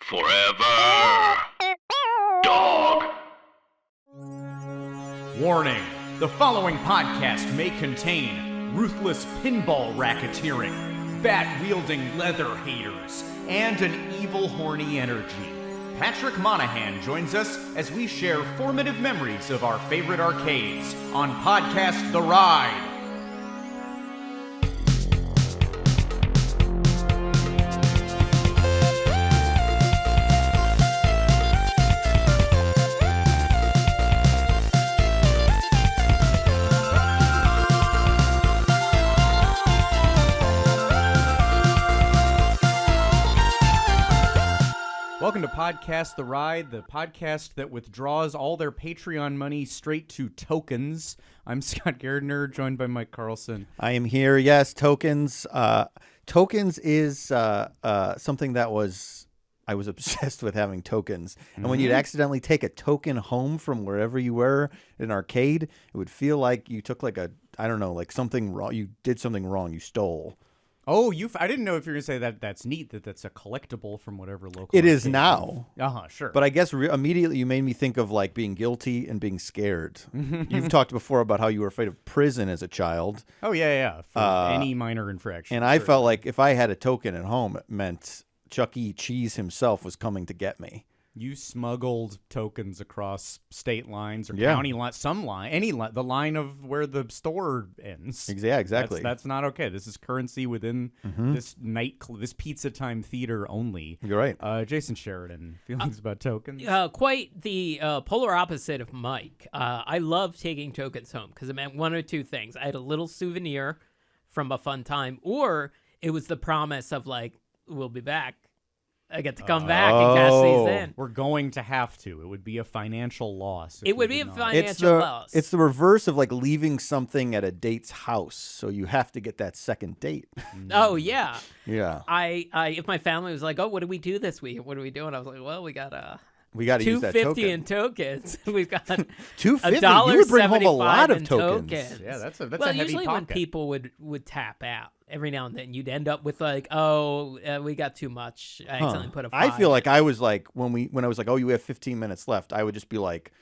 Forever. Dog. Warning, the following podcast may contain ruthless pinball racketeering, bat-wielding leather haters, and an evil horny energy. Patrick Monahan joins us as we share formative memories of our favorite arcades on podcast The Ride. Welcome to Podcast The Ride, the podcast that withdraws all their Patreon money straight to tokens. I'm Scott Gardner, joined by Mike Carlson. I am here. Yes, tokens. Tokens is something that I was obsessed with having tokens. And when you'd accidentally take a token home from wherever you were in an arcade, it would feel like you took like something wrong. You did something wrong. You stole. Oh, I didn't know if you were going to say that that's neat, that's a collectible from whatever local It is arcade. now. Sure. But I guess immediately you made me think of like being guilty and being scared. You've talked before about how you were afraid of prison as a child. Oh, yeah, for any minor infraction. And I felt like if I had a token at home, it meant Chuck E. Cheese himself was coming to get me. You smuggled tokens across state lines or county lines, the line of where the store ends. Yeah, exactly. That's not okay. This is currency within this pizza time theater only. You're right. Jason Sheridan, feelings about tokens? Quite the polar opposite of Mike. I love taking tokens home because it meant one or two things. I had a little souvenir from a fun time, or it was the promise of like, we'll be back. I get to come back and cash these in. We're going to have to. It would be a financial loss. It would be a financial loss. It's the reverse of like leaving something at a date's house, so you have to get that second date. Oh yeah. Yeah. I if my family was like, "Oh, what do we do this week? What are we doing?" I was like, "Well, we got to use that token. $2.50 in tokens. We've got $2.50. You would bring home a lot of tokens. Yeah, that's a well, heavy usually pocket. when people would tap out, every now and then you'd end up with like, we got too much. I accidentally put a 5. I feel like I was like when I was like, oh, you have 15 minutes left. I would just be like,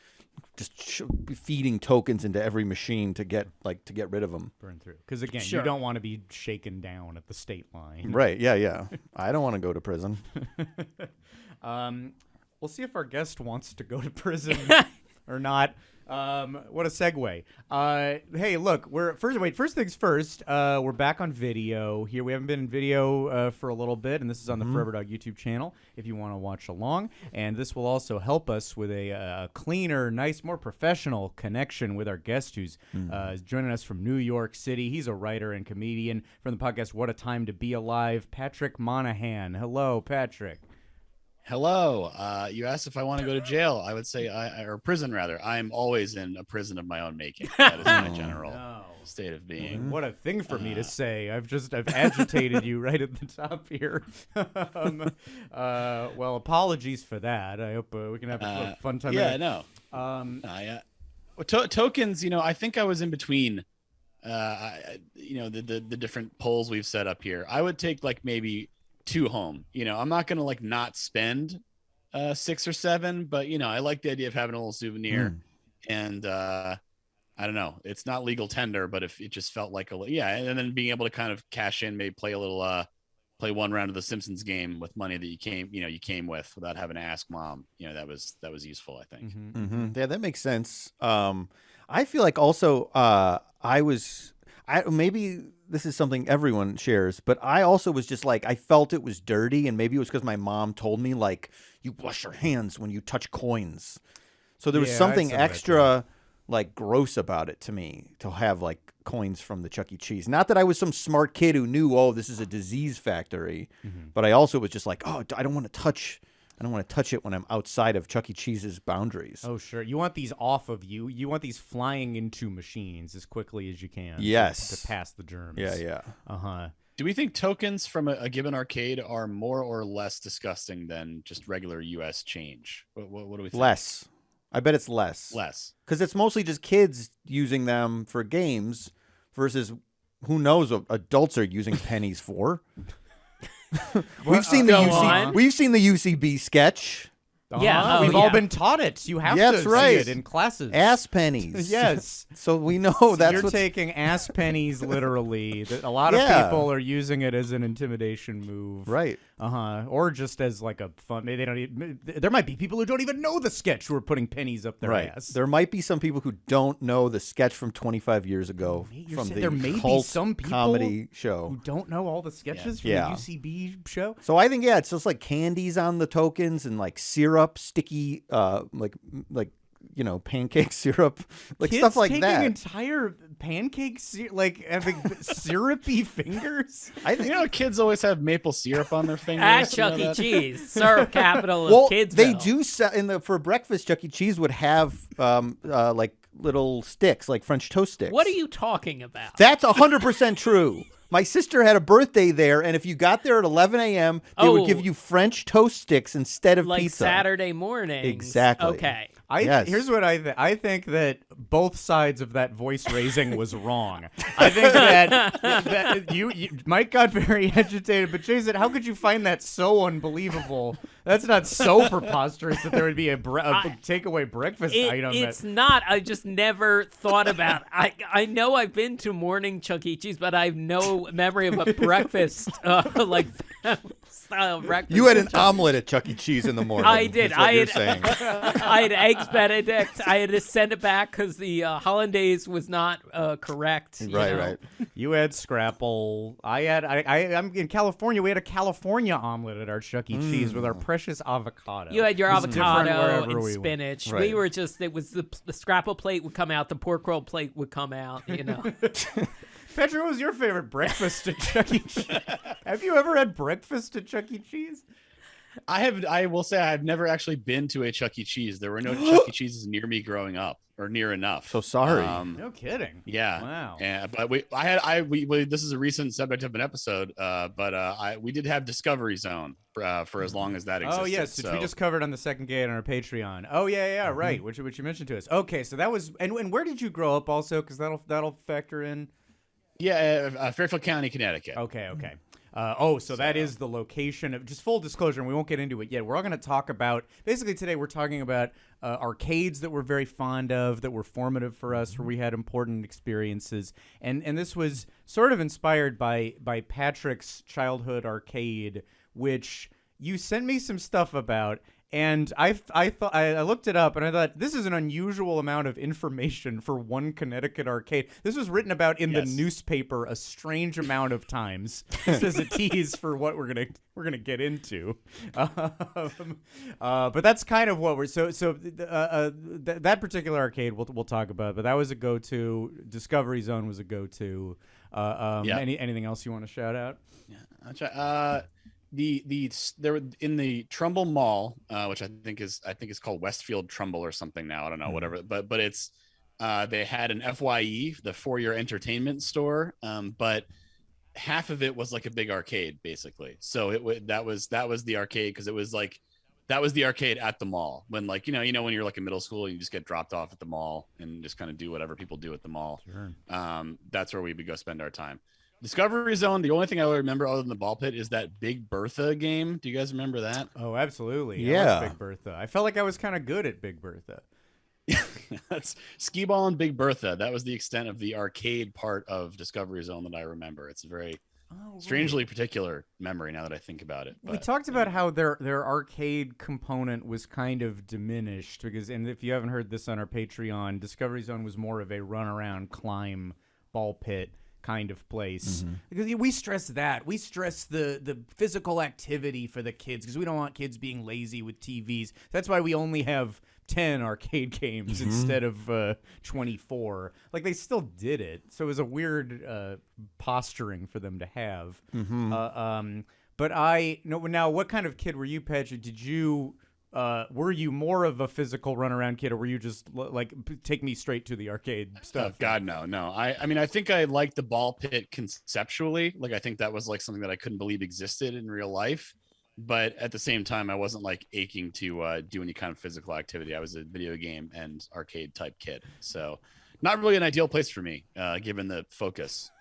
feeding tokens into every machine to get rid of them. Burn through. Because again, Sure. you don't want to be shaken down at the state line. Right? Yeah. I don't want to go to prison. We'll see if our guest wants to go to prison or not. What a segue. Hey, look, first things first, we're back on video here. We haven't been in video for a little bit, and this is on the Forever Dog YouTube channel if you want to watch along. And this will also help us with a cleaner, nice, more professional connection with our guest who's joining us from New York City. He's a writer and comedian from the podcast What a Time to Be Alive, Patrick Monahan. Hello, Patrick. Hello. You asked if I want to go to jail. I would say, or prison rather. I am always in a prison of my own making. That is my general state of being. What a thing for me to say. I've agitated you right at the top here. Well, apologies for that. I hope we can have a fun time. Yeah, no. Tokens. I think I was in between. The different polls we've set up here. I would take like maybe 2 home. I'm not gonna like not spend 6 or 7, but I like the idea of having a little souvenir. And I don't know, it's not legal tender, but if it just felt like and then being able to kind of cash in, maybe play one round of the Simpsons game with money that you came with without having to ask mom. That was useful, I think. Yeah, that makes sense. I feel like also maybe this is something everyone shares, but I also was just like, I felt it was dirty, and maybe it was because my mom told me, like, you wash your hands when you touch coins. So there was something extra, like, gross about it to me to have, like, coins from the Chuck E. Cheese. Not that I was some smart kid who knew, oh, this is a disease factory, but I also was just like, oh, I don't want to touch it when I'm outside of Chuck E. Cheese's boundaries. Oh, sure. You want these off of you. You want these flying into machines as quickly as you can. Yes. To pass the germs. Yeah. Uh-huh. Do we think tokens from a given arcade are more or less disgusting than just regular U.S. change? What do we think? Less. I bet it's less. Less. Because it's mostly just kids using them for games versus who knows what adults are using pennies for. We've seen the Go on. We've seen the UCB sketch. Yeah, we've oh, all yeah. been taught it. You have Yeah, to that's right. see it in classes. Ass pennies. Yes. So we know So that's you're what's taking ass pennies literally. A lot of Yeah. people are using it as an intimidation move. right. Or just as like a fun. Maybe they don't. There might be people who don't even know the sketch who are putting pennies up their Right. ass. There might be some people who don't know the sketch from 25 years ago You're from saying the there may be cult some people comedy who show. don't know all the sketches from Yeah. the UCB show. So I think it's just like candies on the tokens and like syrup, sticky, like pancake syrup, like Kids stuff like taking that. entire pancakes, like having syrupy fingers. I think. You know, kids always have maple syrup on their fingers. At You know Chuck E. that? Cheese, syrup capital of Well, kids. they do sell for breakfast. Chuck E. Cheese would have like little sticks, like French toast sticks. What are you talking about? That's 100% true. My sister had a birthday there, and if you got there at 11 a.m., they would Oh. give you French toast sticks instead of Like pizza. Saturday mornings. Exactly. Okay. Yes. Here's what I think that both sides of that voice raising was wrong. I think that you Mike got very agitated, but Jason, how could you find that so unbelievable? That's not so preposterous that there would be a takeaway breakfast item. It's not. I just never thought about. I know I've been to morning Chuck E. Cheese, but I have no memory of a breakfast like style breakfast. You had an omelet at Chuck E. Cheese in the morning. I did. is what I you're had- saying. I had eggs Benedict. I had to send it back because the hollandaise was not correct. you Right, know? right. You had scrapple. I'm in California. We had a California omelet at our Chuck E. Cheese with our precious avocado. You had your It was different avocado wherever and we went. spinach. Right. We were just, it was the scrapple plate would come out, the pork roll plate would come out, you know. Petra, what was your favorite breakfast at Chuck E. Cheese? Have you ever had breakfast at Chuck E. Cheese? I will say I've never actually been to a Chuck E. Cheese. There were no Chuck E. Cheeses near me growing up, or near enough. So sorry. No kidding. Yeah. Wow. Yeah, but we this is a recent subject of an episode, but we did have Discovery Zone for as long as that existed. Oh yes, which we so- just covered on the second gate on our Patreon. Oh yeah, right. Which you mentioned to us. Okay, so that was and where did you grow up also? Because that'll factor in. Yeah, Fairfield County, Connecticut. Okay. So that is the location of, just full disclosure, and we won't get into it yet. We're all going to talk about, basically today we're talking about arcades that we're very fond of, that were formative for us, where we had important experiences. And this was sort of inspired by Patrick's childhood arcade, which you sent me some stuff about. And I thought I looked it up and I thought this is an unusual amount of information for one Connecticut arcade. This was written about in the Yes. newspaper a strange amount of times, just as a tease for what we're gonna get into. But that's kind of what we're that particular arcade we'll talk about. But that was a go-to. Discovery Zone was a go-to. Yeah. Anything else you want to shout out? I'll try. There in the Trumbull Mall, which I think is called Westfield Trumbull or something now. I don't know, whatever. But it's they had an FYE, the four-year entertainment store, but half of it was like a big arcade, basically. So that was the arcade because it was like that was the arcade at the mall when when you're like in middle school, you just get dropped off at the mall and just kind of do whatever people do at the mall. Sure. That's where we would go spend our time. Discovery Zone, the only thing I remember other than the ball pit is that Big Bertha game. Do you guys remember that? Oh, absolutely. I Yeah. love Big Bertha. I felt like I was kind of good at Big Bertha. That's Skee Ball and Big Bertha. That was the extent of the arcade part of Discovery Zone that I remember. It's a very strangely particular memory now that I think about it. We But, talked about how their arcade component was kind of diminished because, and if you haven't heard this on our Patreon, Discovery Zone was more of a run around, climb, ball pit kind of place. Because we stress that. We stress the physical activity for the kids because we don't want kids being lazy with TVs. That's why we only have 10 arcade games instead of 24. Like, they still did it. So it was a weird posturing for them to have. But now, what kind of kid were you, Patrick? Did you... were you more of a physical runaround kid, or were you just take me straight to the arcade stuff? God, no. I mean, I think I liked the ball pit conceptually. Like, I think that was like something that I couldn't believe existed in real life. But at the same time, I wasn't like aching to do any kind of physical activity. I was a video game and arcade type kid. So not really an ideal place for me, given the focus.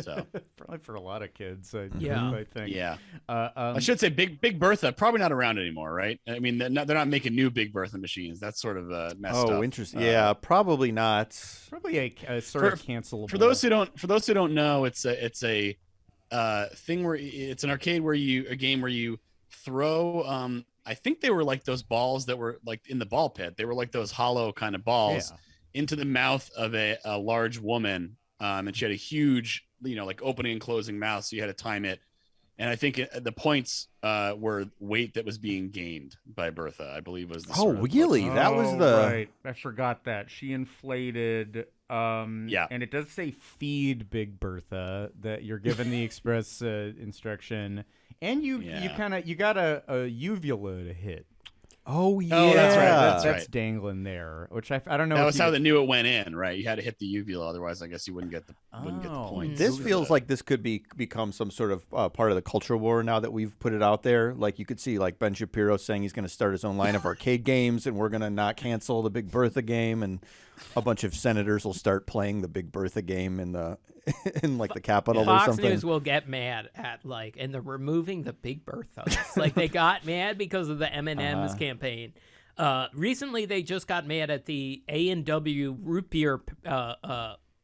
So Probably for a lot of kids. I think. yeah, I should say Big Bertha probably not around anymore, right? I mean, they're not making new Big Bertha machines. That's sort of messed up. Oh, interesting. Yeah, probably not. Probably a sort of cancelable. For those who don't know, it's a thing where it's an arcade where a game where you throw. I think they were like those balls that were like in the ball pit. They were like those hollow kind of balls into the mouth of a large woman. And she had a huge, like opening and closing mouth. So you had to time it. And I think the points were weight that was being gained by Bertha, I believe was the really? That was the... Right. I forgot that. She inflated... And it does say feed Big Bertha, that you're given the express instruction. And you got a uvula to hit. Oh yeah, that's right. That's dangling there, which I don't know. That was how they knew it went in, right? You had to hit the uvula, otherwise, I guess you wouldn't get the points. This feels like this could become some sort of part of the culture war now that we've put it out there. Like you could see, like Ben Shapiro saying he's going to start his own line of arcade games, and we're going to not cancel the Big Bertha game, and a bunch of senators will start playing the Big Bertha game in the the Capitol or something. Fox News will get mad at and they're removing the Big Berthas. Like they got mad because of the M&M's campaign. Recently, they just got mad at the A&W root beer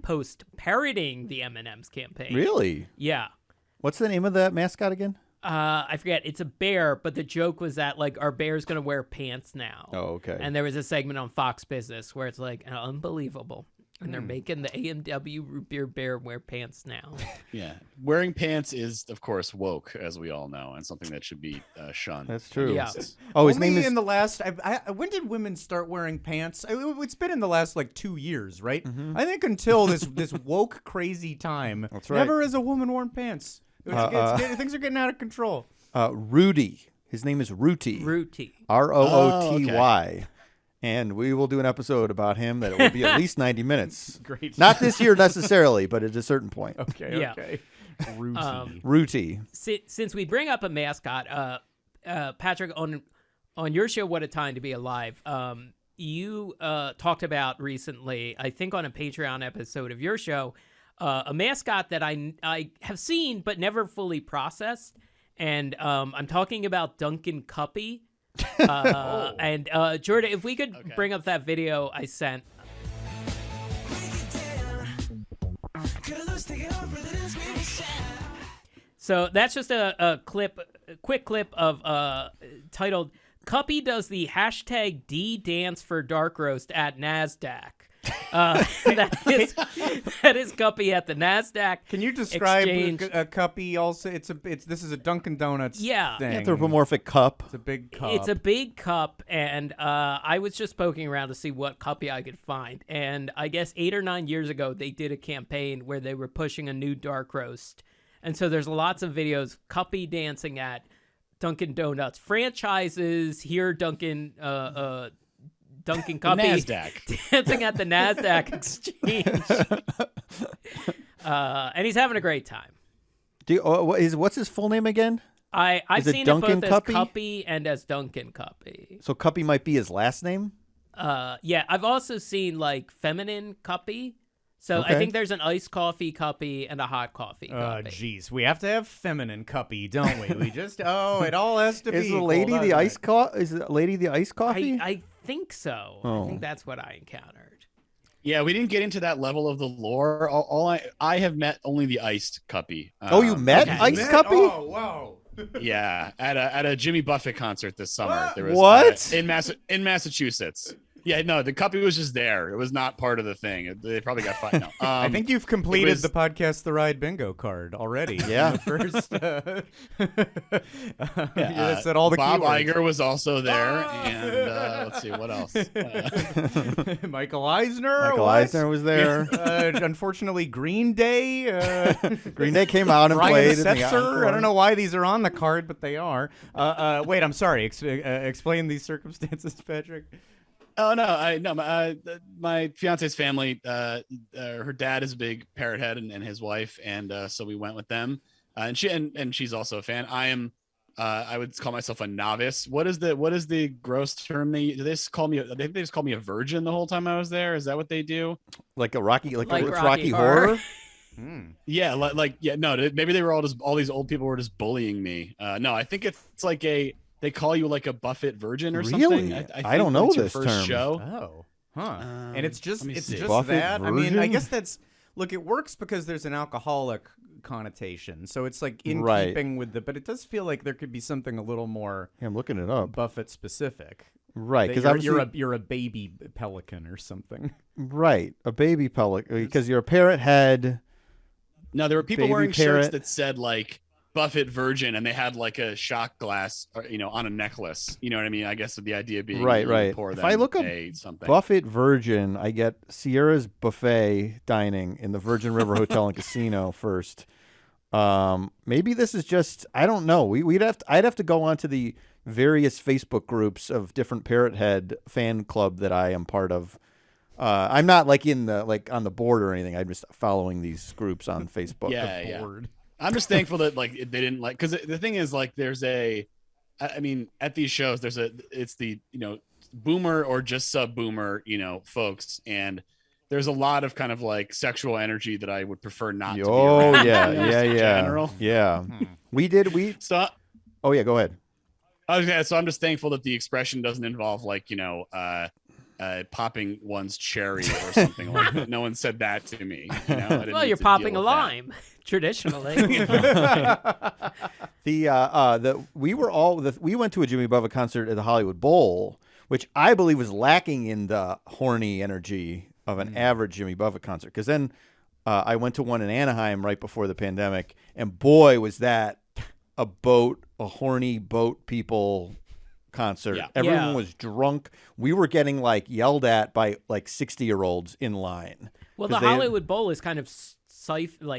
post parroting the M&M's campaign. Really? Yeah. What's the name of that mascot again? I forget. It's a bear, but the joke was that our bear's gonna wear pants now. Oh, okay. And there was a segment on Fox Business where it's unbelievable. And they're making the A&W root beer bear wear pants now. Yeah. Wearing pants is, of course, woke, as we all know, and something that should be shunned. That's true. Yeah. Oh, his Only name is... in the last... when did women start wearing pants? It's been in the last, 2 years, right? Mm-hmm. I think until this woke, crazy time, That's right. never has a woman worn pants. Things are getting out of control. Rudy. His name is Rooty. Rooty. Rooty. Okay. And we will do an episode about him that will be at least 90 minutes. Great. Not this year necessarily, but at a certain point. Okay. Yeah. Okay. Rooty. Rooty. Since we bring up a mascot, Patrick, on your show, What a Time to Be Alive, you talked about recently, I think on a Patreon episode of your show, a mascot that I have seen but never fully processed. And I'm talking about Duncan Cuppy. And Jordan, if we could bring up that video I sent. So that's just a quick clip of titled "Cuppy does the hashtag D dance for dark roast at NASDAQ." That is Cuppy at the NASDAQ. Can you describe exchange. a cuppy? Also, this is a Dunkin' Donuts. thing. Anthropomorphic cup. It's a big cup. It's a big cup, and I was just poking around to see what cuppy I could find. And I guess 8 or 9 years ago, they did a campaign where they were pushing a new dark roast. And so there's lots of videos, cuppy dancing at Dunkin' Donuts franchises. Here, Dunkin' Cuppy NASDAQ. dancing at the NASDAQ exchange. And he's having a great time. What's his full name again? I've it seen Duncan it both Cuppy? as Cuppy and as Duncan Cuppy. So Cuppy might be his last name? Yeah, I've also seen feminine Cuppy. So I Okay. think there's an iced coffee Cuppy and a hot coffee Cuppy. Jeez, we have to have feminine cuppy, don't we? We just it all has to be. Is the lady the iced Is the lady the iced coffee? I think so. Oh. I think that's what I encountered. Yeah, we didn't get into that level of the lore. I have met only the iced cuppy. You met okay. iced cuppy? Oh, wow. Yeah, at a Jimmy Buffett concert this summer. What? There was What? in Massachusetts. Yeah, no, the cuppy was just there. It was not part of the thing. They probably got fired. No. I think you've completed was- the podcast The Ride bingo card already. Yeah. The first. Yeah, said all the Bob keywords. Iger was also there, and let's see what else. Michael Eisner. Michael what? Eisner was there. Unfortunately, Green Day. Green Day came out and Brian played. in the Setzer. encore. I don't know why these are on the card, but they are. Wait, I'm sorry. Explain these circumstances, Patrick. Oh no, my fiance's family, her dad is a big parrot head and his wife, and so we went with them. And she's also a fan. I am I would call myself a novice. What is the gross term do they just call me? They just call me a virgin the whole time I was there. Is that what they do? Like a Rocky, like a Rocky Rocky Horror? Horror. Yeah, yeah. No, maybe they were all these old people were just bullying me. No, I think it's like they call you like a Buffett virgin or something. Really? I think I don't know it's your this first term. show. Oh, huh. And it's just let me see. Buffett that. I mean, I version? guess that's look. It works because there's an alcoholic connotation, so it's like in Right. keeping with the. But it does feel like there could be something a little more Yeah, I'm looking it up. Buffett specific. Right, That because you're a baby pelican or something. right a baby pelican because you're a parrot head. No, there were people Baby wearing parrot. shirts that said like Buffett virgin, and they had like a shot glass, on a necklace. You know what I mean? I guess the idea being Right, you right. pour If them I look up something. Buffett Virgin, I get Sierra's Buffet Dining in the Virgin River Hotel and Casino first. Maybe this is just, I don't know. I'd have to go onto the various Facebook groups of different Parrot Head fan club that I am part of. I'm not like on the board or anything. I'm just following these groups on Facebook. Yeah. Bored. I'm just thankful that like they didn't like, because the thing is like I mean at these shows it's the boomer or just sub boomer folks, and there's a lot of kind of like sexual energy that I would prefer not to be Oh around, yeah, just in general. yeah. So Oh yeah, go ahead. so I'm just thankful that the expression doesn't involve like popping one's cherry or something like that. No one said that to me. I didn't Well, need you're to popping deal a with that. lime, traditionally. We went to a Jimmy Buffett concert at the Hollywood Bowl, which I believe was lacking in the horny energy of an average Jimmy Buffett concert. Because then I went to one in Anaheim right before the pandemic, and boy, was that a horny boat people concert. Yeah. Everyone Yeah. was drunk. We were getting like yelled at by like 60-year-olds in line. Well, 'Cause the they- Hollywood Bowl is kind of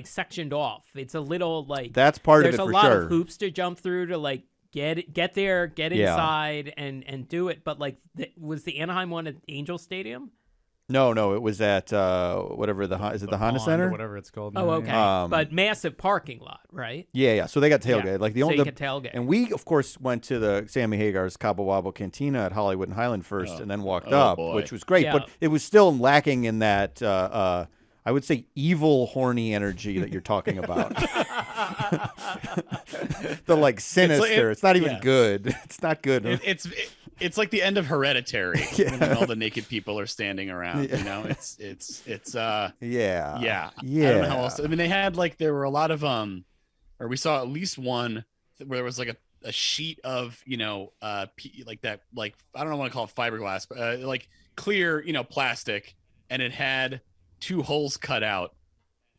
sectioned off. It's a little like That's part of there's it a for lot sure. of hoops to jump through to like get there, get Yeah. inside, and do it. But like, was the Anaheim one at Angel Stadium? No, it was at whatever is it the Honda Pond, Center? or whatever it's called. Oh, now, okay. yeah. But massive parking lot, right? Yeah. So they got tailgate. Yeah. Like the So only you could tailgate. And we of course went to the Sammy Hagar's Cabo Wabo Cantina at Hollywood and Highland first, and then walked up, boy. which was great. Yeah. But it was still lacking in that I would say evil, horny energy that you're talking about. The like sinister. It's not even yeah. good. It's not good. It's like the end of Hereditary when all the naked people are standing around. It's yeah. yeah. I don't know how else. I mean, they had like there were a lot of or we saw at least one where there was like a sheet of like that, like I don't know what to call it, fiberglass, but like clear plastic, and it had 2 holes cut out,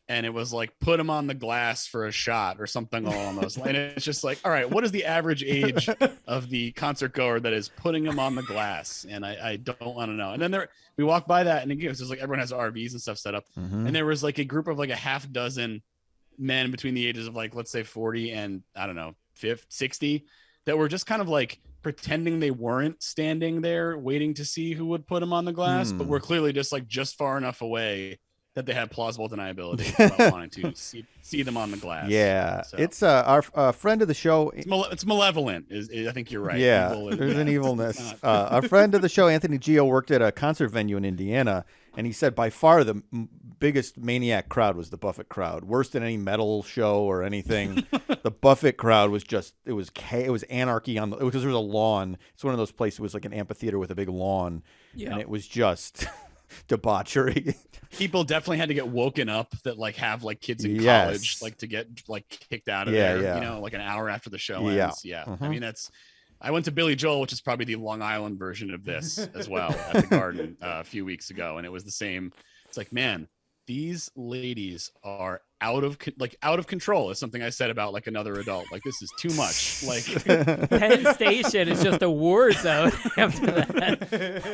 and it was like put them on the glass for a shot or something along those lines. And it's just like, all right, what is the average age of the concert goer that is putting them on the glass? And I don't want to know. And then we walked by that, and again, it's just like everyone has RVs and stuff set up, Mhm. and there was like a group of like a half dozen men between the ages of like, let's say 40 and I don't know 50, 60 that were just kind of like pretending they weren't standing there waiting to see who would put them on the glass, but were clearly just far enough away that they had plausible deniability about wanting to see them on the glass. Yeah. So, It's our friend of the show. it's malevolent. I think you're right. Yeah, Evil is- there's an it's evilness. not- Our friend of the show, Anthony Gio, worked at a concert venue in Indiana, and he said by far the biggest maniac crowd was the Buffett crowd. Worse than any metal show or anything. The Buffett crowd was just it was anarchy because there was a lawn. It's one of those places. It was like an amphitheater with a big lawn, Yeah. and it was just debauchery. People definitely had to get woken up that like have like kids in Yes. college, like to get like kicked out of Yeah, there, yeah. like an hour after the show Yeah. ends. Yeah. Mhm. I mean, I went to Billy Joel, which is probably the Long Island version of this as well at the Garden a few weeks ago. And it was the same. It's like, man, these ladies are out of control is something I said about like another adult. Like, this is too much. Like Penn Station is just a war zone after that.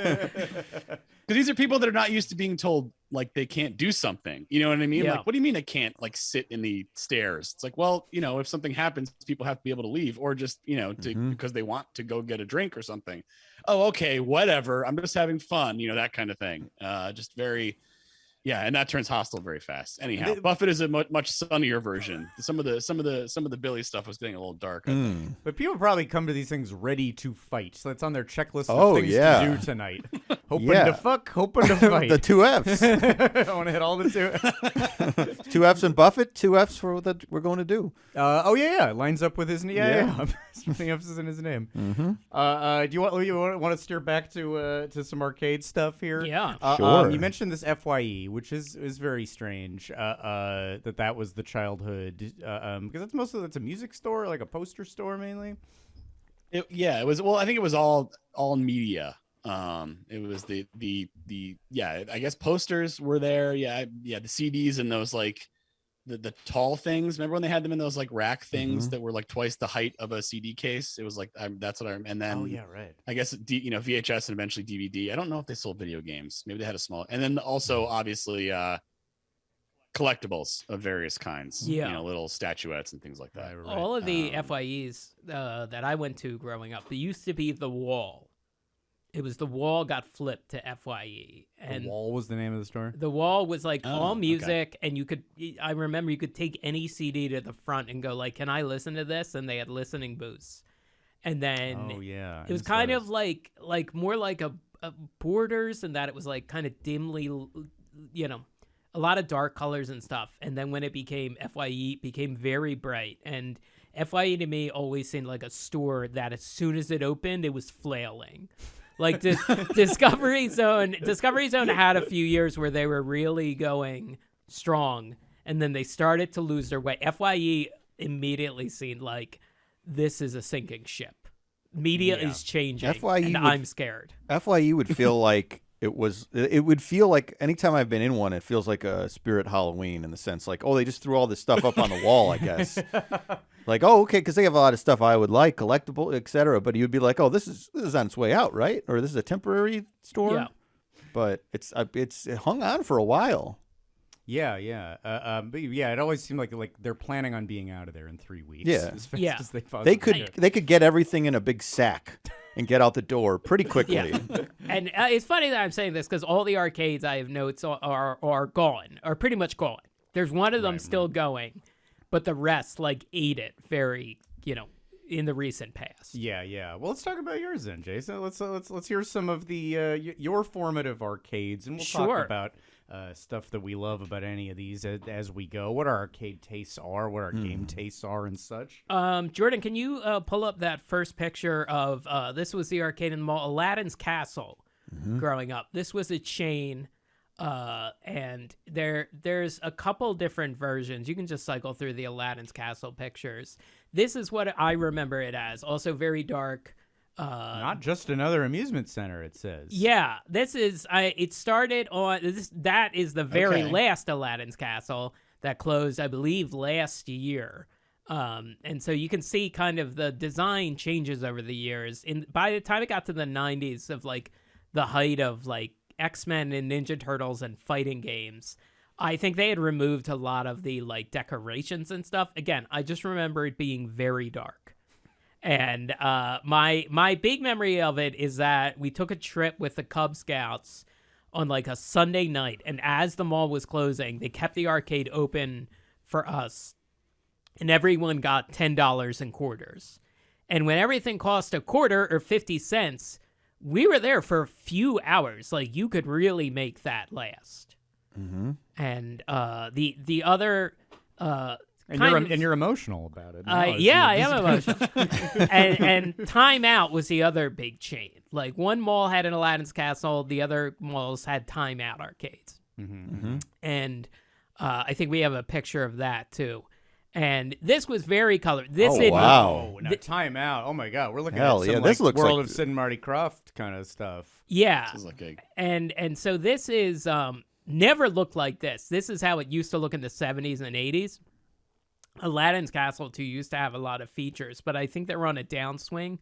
because these are people that are not used to being told like they can't do something. You know what I mean? Yeah. Like, what do you mean I can't like sit in the stairs? It's like, well, if something happens, people have to be able to leave, or just because they want to go get a drink or something. Oh, okay, whatever. I'm just having fun. That kind of thing. Just very, Yeah, and that turns hostile very fast. Anyhow, Buffett is a much sunnier version. Some of the Billy stuff was getting a little dark. I think. But people probably come to these things ready to fight. So it's on their checklist Oh, of things yeah. to do tonight. Hoping Yeah. to fuck, hoping to fight. The 2 Fs. I want to hit all the 2. 2 Fs in Buffett, 2 Fs for what we're going to do. Oh yeah, lines up with his name. Yeah. Yeah. Something else is in his name. Mm-hmm. Do you want to steer back to some arcade stuff here? Yeah. Sure. You mentioned this FYE, which is very strange. That was the childhood. Because that's a music store, like a poster store mainly. It was. Well, I think it was all media. It was the I guess posters were there. Yeah, the CDs and those like the tall things. Remember when they had them in those like rack things that were like twice the height of a CD case? It was like that's what I remember. And then right. I guess VHS and eventually DVD. I don't know if they sold video games. Maybe they had a small. And then also obviously collectibles of various kinds. Yeah. Little statuettes and things like that. Right. All of the FYEs that I went to growing up, there used to be The Wall. It was The Wall got flipped to FYE. And The Wall was the name of the store. The Wall was like all okay. music, and I remember you could take any CD to the front and go like, "Can I listen to this?" And they had listening booths. And then Oh yeah. it was kind of like more like a Borders, in that it was like kind of dimly, a lot of dark colors and stuff. And then when it became FYE, it became very bright. And FYE to me always seemed like a store that as soon as it opened, it was flailing. Like Discovery Zone had a few years where they were really going strong, and then they started to lose their way. FYE immediately seemed like this is a sinking ship. Media is changing, and I'm scared. FYE would feel like it would feel like anytime I've been in one, it feels like a Spirit Halloween in the sense like, oh, they just threw all this stuff up on the wall, I guess. Like, oh, okay, because they have a lot of stuff I would like, collectible, etc. But you'd be like, oh, this is on its way out, right? Or this is a temporary store. Yeah. But it hung on for a while. Yeah. But yeah, it always seemed like they're planning on being out of there in 3 weeks. Yeah. As fast Yeah. as they possibly They could get everything in a big sack and get out the door pretty quickly. Yeah. And it's funny that I'm saying this because all the arcades I have notes are gone, are pretty much gone. There's one of them still going, but the rest ate it very, in the recent past. Yeah. Well, let's talk about yours then, Jason. Let's hear some of the your formative arcades, and we'll talk about stuff that we love about any of these as we go. What our arcade tastes are, what our game tastes are, and such. Jordan, can you pull up that first picture of this was the arcade in the mall, Aladdin's Castle. Growing up, this was a chain. And there's a couple different versions. You can just cycle through the Aladdin's Castle pictures. This is what I remember it as. Also very dark. Not just another amusement center, it says. Yeah, this is. It started on this. That is the very Okay. last Aladdin's Castle that closed, I believe, last year. And so you can see kind of the design changes over the years. By the time it got to the 90s of the height of X-Men and Ninja Turtles and fighting games, I think they had removed a lot of the decorations and stuff. Again, I just remember it being very dark. And my big memory of it is that we took a trip with the Cub Scouts on a Sunday night, and as the mall was closing, they kept the arcade open for us, and everyone got $10 in quarters. And when everything cost a quarter or 50 cents, we were there for a few hours. You could really make that last. Mm-hmm. And the other And you're emotional about it. now, as yeah, I you- am emotional. and Time Out was the other big chain. One mall had an Aladdin's Castle, the other malls had Time Out arcades. And I think we have a picture of that too. And this was very colored. This Oh, in- wow. Oh, now Time Out. Oh my God, we're looking Hell at some yeah, this looks World like- of Sid and Marty Krofft kind of stuff. Yeah. This is like a And so this is never looked like this. This is how it used to look in the 70s and 80s. Aladdin's Castle too used to have a lot of features, but I think they were on a downswing.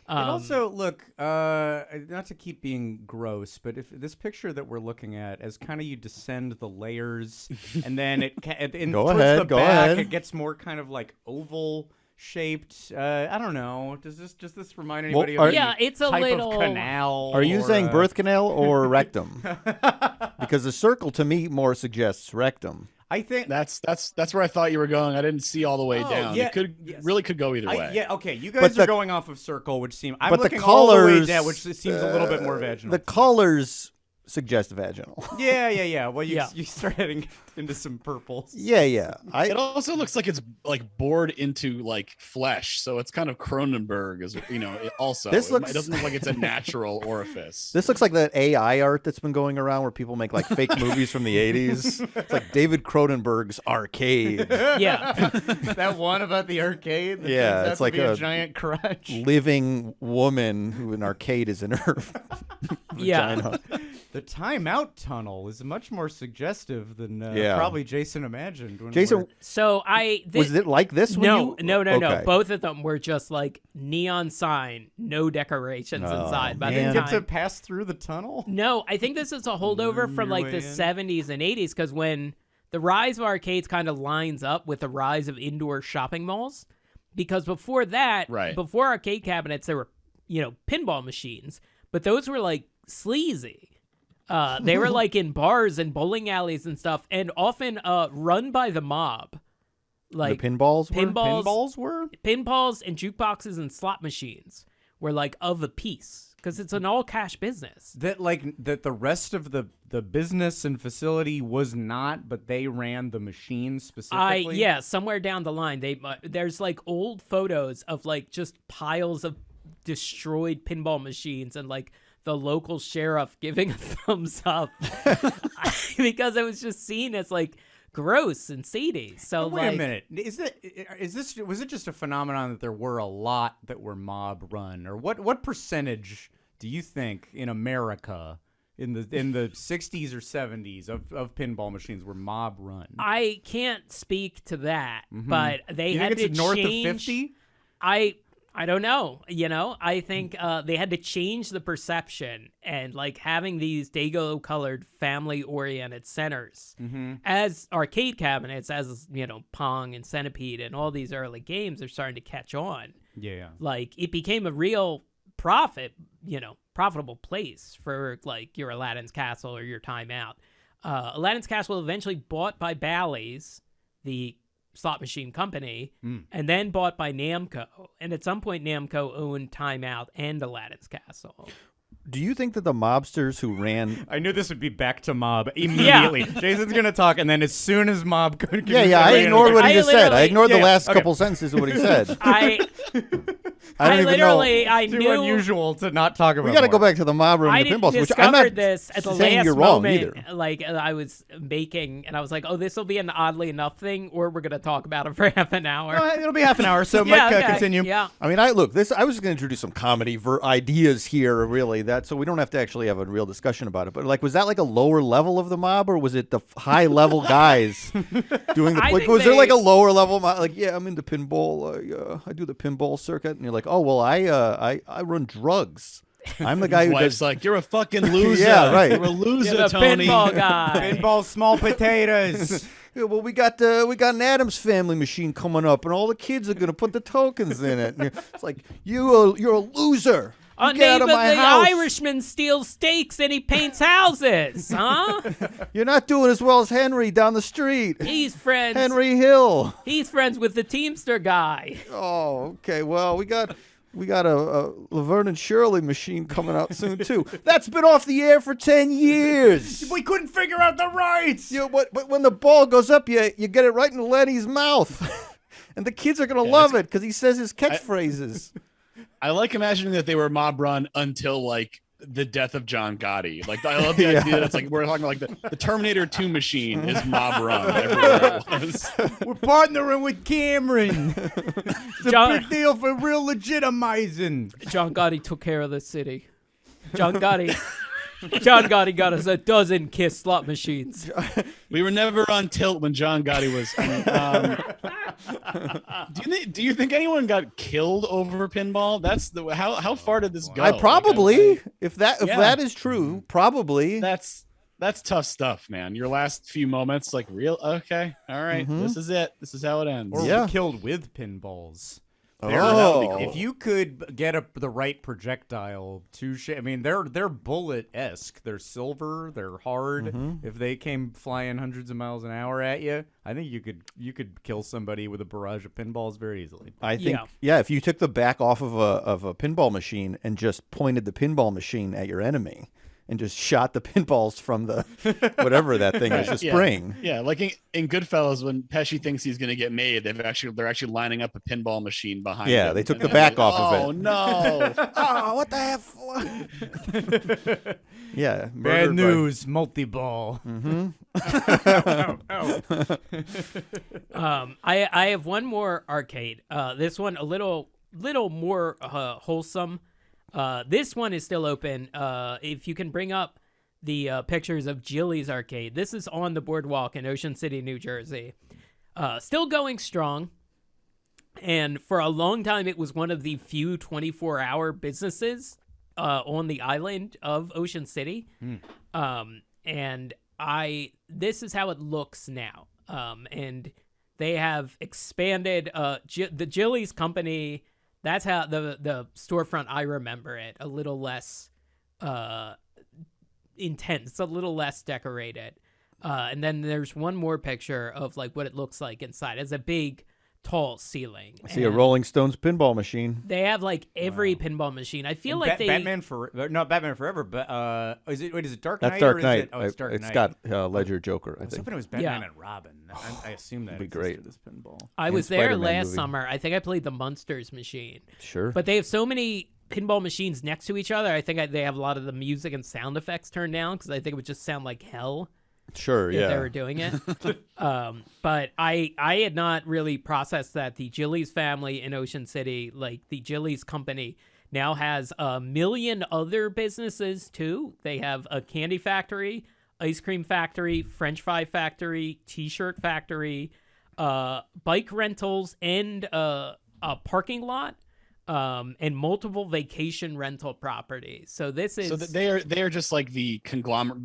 And also, look, not to keep being gross, but if this picture that we're looking at, as kind of you descend the layers, and then Go towards ahead, the go back, ahead. it gets more kind of oval shaped. I don't know. Does this remind Well, anybody are- of Yeah, any it's a type little- of canal? Are you or, saying birth canal or rectum? Because because the circle to me more suggests rectum. I think That's where I thought you were going. I didn't see all the way Oh, down. yeah, It could yes. really could go either way. Yeah, okay. You But guys are the- going off of circle, which seem I'm but the looking all the way colors, down, which seems a little bit more vaginal. The colors suggest vaginal. Yeah. Well, you Yeah. you start heading into some purples. yeah. It also looks like it's like bored into like flesh, so it's kind of Cronenberg, as you know. This It looks- doesn't look like it's a natural orifice. This looks like that AI art that's been going around where people make like fake movies from the 80s. It's like David Cronenberg's Arcade. Yeah. That one about the arcade. That Yeah, turns out it's to like be a a giant crutch. Living woman who an arcade is in her Yeah. vagina. The timeout tunnel is much more suggestive than Yeah. probably Jason imagined. When Jason, we're- So was it like this? When No. Okay. Both of them were just like neon sign, no decorations Oh, inside. By man. the get to time, pass through the tunnel. no, I think this is a holdover from like the Way in. 70s and 80s because when the rise of arcades kind of lines up with the rise of indoor shopping malls, because before that, Right. before arcade cabinets, there were pinball machines, but those were like sleazy. They were like in bars and bowling alleys and stuff, and often run by the mob. Like the pinballs were? Pinballs were. pinballs and jukeboxes and slot machines were like of a piece because it's an all cash business. That the rest of the business and facility was not, but they ran the machines specifically. Yeah, somewhere down the line, there's like old photos of like just piles of destroyed pinball machines and like the local sheriff giving a thumbs up because it was just seen as like gross and seedy. So Wait like, a minute. Was it just a phenomenon that there were a lot that were mob run, or what percentage do you think in America in the 60s or 70s of pinball machines were mob run? I can't speak to that, but they You had think it's to north change. of 50? I don't know. I think they had to change the perception and like having these Dago colored family oriented centers as arcade cabinets, as Pong and Centipede and all these early games are starting to catch on. Yeah. Like it became a real profitable place for like your Aladdin's Castle or your Time Out. Aladdin's Castle eventually bought by Bally's, the slot machine company, and then bought by Namco. And at some point, Namco owned Time Out and Aladdin's Castle. Do you think that the mobsters who ran... I knew this would be back to mob immediately. Jason's going to talk, and then as soon as mob could... I ignored what he just said. I ignored the Yeah, last okay. couple sentences of what he said. I I don't even know. I Too knew unusual to not talk about We got to go more. back to the mob room I and the didn't pinballs, which discover I'm not this at the saying last you're wrong moment. either. Like I was baking, and I was like, "Oh, this will be an oddly enough thing, or we're gonna talk about it for half an hour." It'll be half an hour, so Yeah, Mike, okay, continue. Yeah. I mean, I was just going to introduce some comedy ideas here, really, so we don't have to actually have a real discussion about it. But like, was that like a lower level of the mob, or was it the high level guys doing the? I Like, think was there they- like a lower level mob? Like, yeah, I'm into pinball. I do the pinball circuit, and you're like, oh well, I run drugs. I'm the guy who Wife's does. like, you're a fucking loser. Yeah, right. You're a loser, You're the Tony. pinball guy. Pinball small potatoes. Yeah, well, we got an Addams Family machine coming up, and all the kids are gonna put the tokens in it. And it's like you're a loser. You get out of Neighbor, my the house. Irishman steals steaks and he paints houses, huh? You're not doing as well as Henry down the street. He's friends. Henry Hill. He's friends with the Teamster guy. Oh, okay. Well, we got a Laverne and Shirley machine coming out soon too. That's been off the air for 10 years. We couldn't figure out the rights. You know, but when the ball goes up, you get it right in Lenny's mouth, and the kids are gonna love it because he says his catchphrases. I like imagining that they were mob run until like the death of John Gotti. Like I love the idea that it's like we're talking like the Terminator 2 machine is mob run everywhere it was. We're partnering with Cameron. It's a John- big deal for real legitimizing. John Gotti took care of the city. John Gotti got us a dozen Kiss slot machines. We were never on tilt when John Gotti was. Do you think anyone got killed over pinball? That's the how far did this go? I probably, Like, if that is true, probably. that's tough stuff, man. Your last few moments, like real. Okay, all right, this is it. This is how it ends. Or Yeah. we killed with pinballs. If you could get the right projectile to I mean, they're bullet-esque. They're silver. They're hard. Mm-hmm. If they came flying hundreds of miles an hour at you, I think you could kill somebody with a barrage of pinballs very easily. I think, if you took the back off of a pinball machine and just pointed the pinball machine at your enemy and just shot the pinballs from the whatever that thing is, the spring. Yeah, like in Goodfellas, when Pesci thinks he's going to get made, they're actually lining up a pinball machine behind him. Yeah, they took the back off of it. Oh no! Oh, what the F? Yeah, Bad news, multi-ball. I have one more arcade. This one a little more wholesome. This one is still open. If you can bring up the pictures of Jilly's Arcade. This is on the boardwalk in Ocean City, New Jersey. Still going strong. And for a long time, it was one of the few 24-hour businesses on the island of Ocean City. And this is how it looks now. And they have expanded the Jilly's company. That's how the storefront, I remember it, a little less intense, a little less decorated. And then there's one more picture of like what it looks like inside. It's a big, tall ceiling. I see a Rolling Stones pinball machine. They have like every pinball machine. I feel like Batman Forever, but is it Dark Knight? That's Dark Knight. It's Dark Knight. It's got Ledger Joker, I I was think. hoping it was Batman and Robin. I assume that Be existed, great. this pinball. I was there Spider-Man last movie. summer. I think I played the Munsters machine. Sure. But they have so many pinball machines next to each other. I think they have a lot of the music and sound effects turned down because I think it would just sound like hell. Sure, if they were doing it. But I had not really processed that the Jilly's family in Ocean City, like the Jilly's company, now has a million other businesses too. They have a candy factory, ice cream factory, French fry factory, t-shirt factory, bike rentals, and a parking lot. And multiple vacation rental properties. So this is they are just like the conglomerate.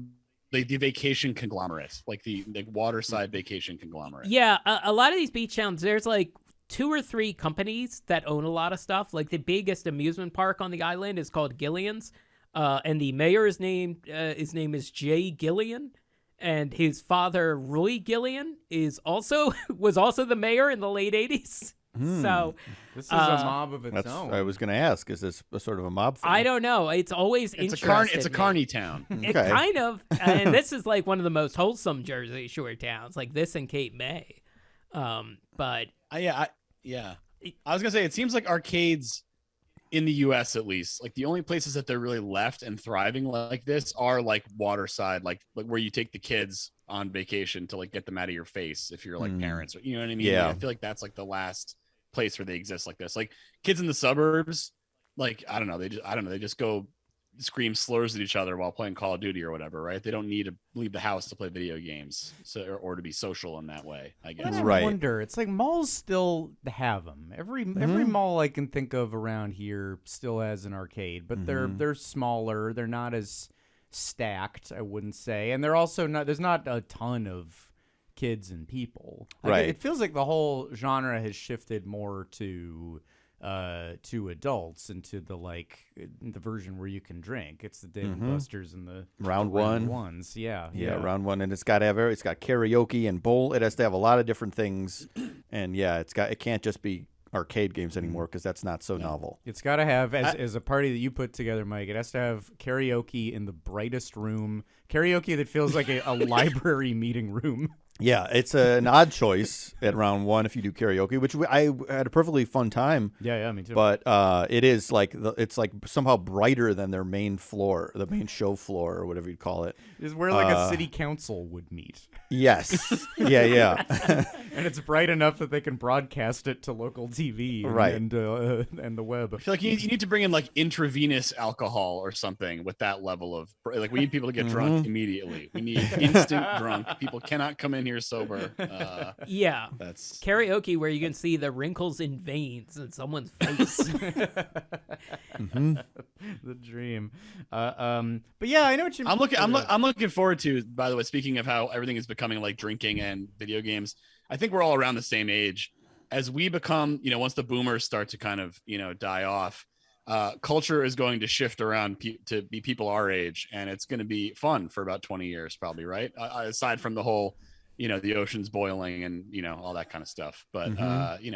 The vacation conglomerate, like the waterside vacation conglomerate. Yeah, a lot of these beach towns, there's like 2 or 3 companies that own a lot of stuff. Like the biggest amusement park on the island is called Gillian's, and the mayor's name, his name is Jay Gillian, and his father Roy Gillian was also the mayor in the late 80s. So this is a mob of its That's own. I was going to ask. Is this a sort of a mob thing? I don't know. It's always It's interesting. a carny town. It kind of, and this is like one of the most wholesome Jersey Shore towns, like this and Cape May. But I was gonna say it seems like arcades in the U.S. at least, like the only places that they're really left and thriving like this are like waterside, like where you take the kids on vacation to like get them out of your face if you're like parents, or you know what I mean? Yeah. Like, I feel like that's like the last place where they exist like this. Like kids in the suburbs, like I don't know, they just go scream slurs at each other while playing Call of Duty or whatever, right? They don't need to leave the house to play video games, or to be social in that way, I guess. I Right. wonder. It's like malls still have them. Every mall I can think of around here still has an arcade, but they're smaller. They're not as stacked, I wouldn't say, and they're also not. There's not a ton of kids and people. Like, Right. It feels like the whole genre has shifted more to adults and to the the version where you can drink. It's the Dave and Buster's and the Round the one. ones. Yeah, round one, and it's got karaoke and bowl. It has to have a lot of different things, and it can't just be arcade games anymore because that's not so novel. It's got to have, as a party that you put together, Mike, it has to have karaoke in the brightest room. Karaoke that feels like a library meeting room. Yeah, it's an odd choice at round one if you do karaoke, which I had a perfectly fun time. Yeah, me too. But it is it's like somehow brighter than their main floor, the main show floor, or whatever you'd call it. It's where like a city council would meet. Yes. yeah. And it's bright enough that they can broadcast it to local TV and the web. I feel like you need to bring in like intravenous alcohol or something with that level of like we need people to get drunk immediately. We need instant drunk. People cannot come in here sober. yeah, That's karaoke where you can see the wrinkles in veins in someone's face. The dream. But yeah, I know what you mean. I'm looking forward to, by the way, speaking of how everything is becoming like drinking and video games, I think we're all around the same age. as we become, once the boomers start to kind of, die off, culture is going to shift around to be people our age, and it's going to be fun for about 20 years, probably, right? Aside from the whole, the oceans boiling and, all that kind of stuff. But,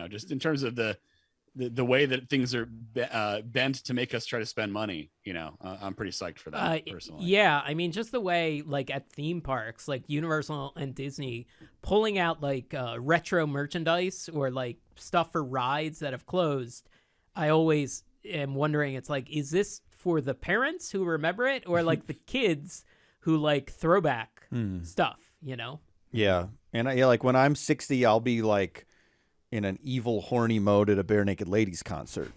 just in terms of the way that things are bent to make us try to spend money, I'm pretty psyched for that personally. Yeah, I mean, just the way, like, at theme parks, like Universal and Disney, pulling out, like, retro merchandise or, like, stuff for rides that have closed, I always am wondering, it's like, is this for the parents who remember it, or, like, the kids who like throwback stuff, Yeah. And like when I'm 60, I'll be like in an evil, horny mode at a Bare Naked Ladies concert.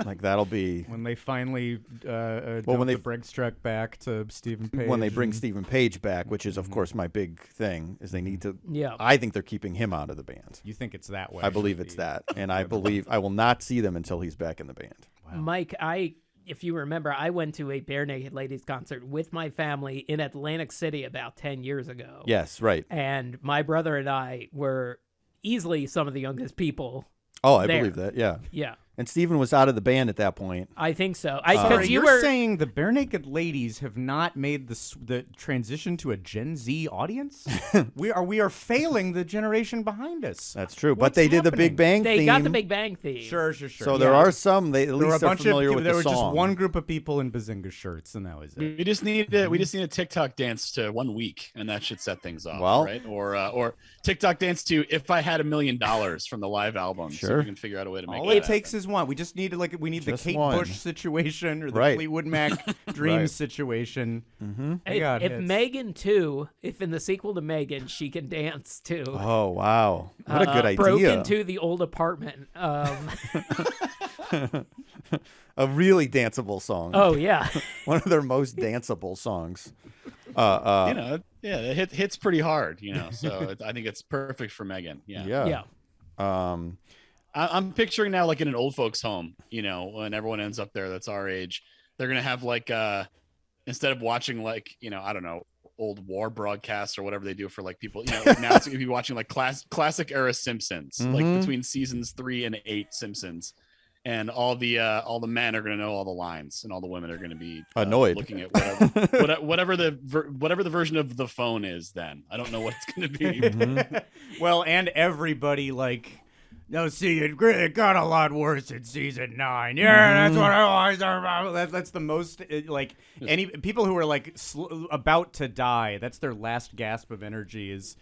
Like that'll be when they finally when they the Briggs truck back to Stephen Page. When they bring Stephen Page back, which is of course my big thing, is they need to. Yeah. I think they're keeping him out of the band. You think it's that way? I believe it's that, and I believe I will not see them until he's back in the band. Wow. Mike, if you remember, I went to a Bare Naked Ladies concert with my family in Atlantic City about 10 years ago. Yes, right. And my brother and I were easily some of the youngest people. Oh, I there. believe that. Yeah. Yeah. And Steven was out of the band at that point. I think so. Sorry, you you're were saying the Bare Naked Ladies have not made the transition to a Gen Z audience? we are failing the generation behind us. That's true. But What's they did the happening? Big Bang They theme. got the Big Bang theme. Sure. So there are some. They at There were a least are bunch familiar of with there the was song. just one group of people in Bazinga shirts, and that was it. We just need a TikTok dance to 1 week, and that should set things off, Well- right? Or TikTok dance to "If I Had $1 Million" from the live album. So Sure. we can figure out a way to make All that it takes happen. is one. We just need the Just Kate one. Bush situation or the Right. Fleetwood Mac Dreams Right. situation. Mm-hmm. If Megan 2, if in the sequel to Megan, she can dance too. Oh wow! What a good idea! Broke into the old apartment. A really danceable song. Oh yeah. One of their most danceable songs. It hits pretty hard, So I think it's perfect for Megan. Yeah. I'm picturing now, like in an old folks' home, when everyone ends up there that's our age, they're gonna have like instead of watching like I don't know, old war broadcasts or whatever they do for like people, now it's gonna be watching like classic era Simpsons, like between seasons 3 and 8 Simpsons, and all the men are gonna know all the lines, and all the women are gonna be Annoyed looking at whatever the version of the phone is. Then I don't know what it's gonna be. Well, and everybody no, see, it got a lot worse in season 9. Yeah, that's what I always about. That's the most any people who are about to die. That's their last gasp of energy. Is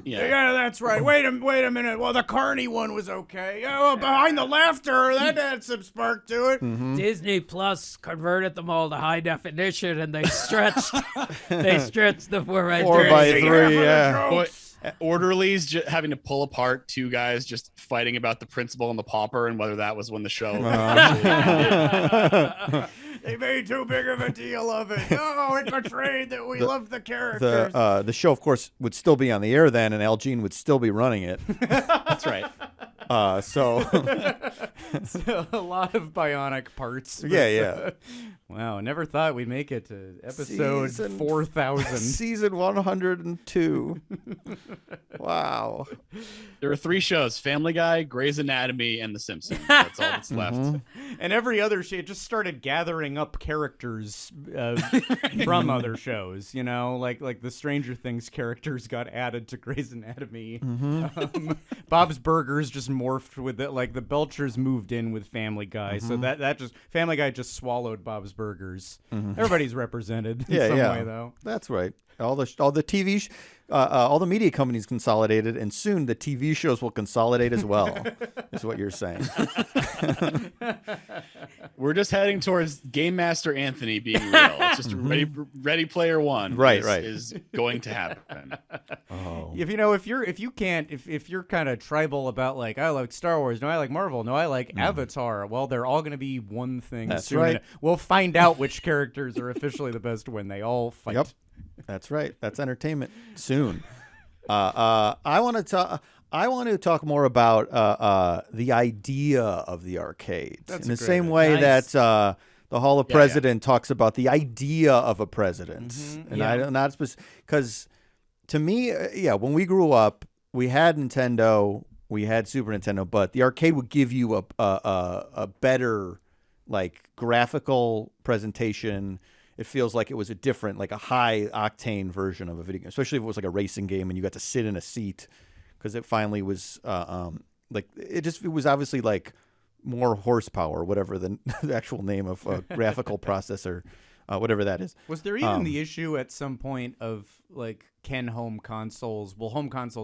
yeah, that's right. Wait a minute. Well, the Carney one was okay. Yeah, well, behind the laughter, that had some spark to it. Disney Plus converted them all to high definition, and they stretched the 4x3. Yeah. Boy, orderlies having to pull apart 2 guys just fighting about the principal and the pauper, and whether that was when the show They made too big of a deal of it. Oh, it betrayed that we love the characters. The show, of course, would still be on the air then, and Al Jean would still be running it. That's right. So a lot of bionic parts. Yeah. Wow, never thought we'd make it to episode 4,000. Season 102. Wow. There are 3 shows: Family Guy, Grey's Anatomy, and The Simpsons. That's all that's left. And every other show just started gathering up characters from other shows, like the Stranger Things characters got added to Grey's Anatomy. Bob's Burgers just morphed with it, like the Belchers moved in with Family Guy, so that just Family Guy just swallowed Bob's Burgers. Everybody's represented in some way, though. That's right. All the TV, all the media companies consolidated, and soon the TV shows will consolidate as well. Is what you're saying? We're just heading towards Game Master Anthony being real. It's just Ready Player One. Right. Is going to happen. Oh. If you're kind of tribal about I like Star Wars, no, I like Marvel, no, I like Avatar. Well, they're all going to be one thing. That's soon. right. We'll find out which characters are officially the best when they all fight. Yep. That's right. That's entertainment soon. I want to talk more about the idea of the arcade. That's in a the great same idea. way Nice. that the Hall of President talks about the idea of a president, and I don't not because to me, when we grew up, we had Nintendo. we had Super Nintendo, but the arcade would give you a better like graphical presentation. It feels like it was a different, like a high octane version of a video game, especially if it was like a racing game and you got to sit in a seat, because it finally was like it was obviously like more horsepower, whatever the actual name of a graphical processor, whatever that is. Was there even the issue at some point of like, can home consoles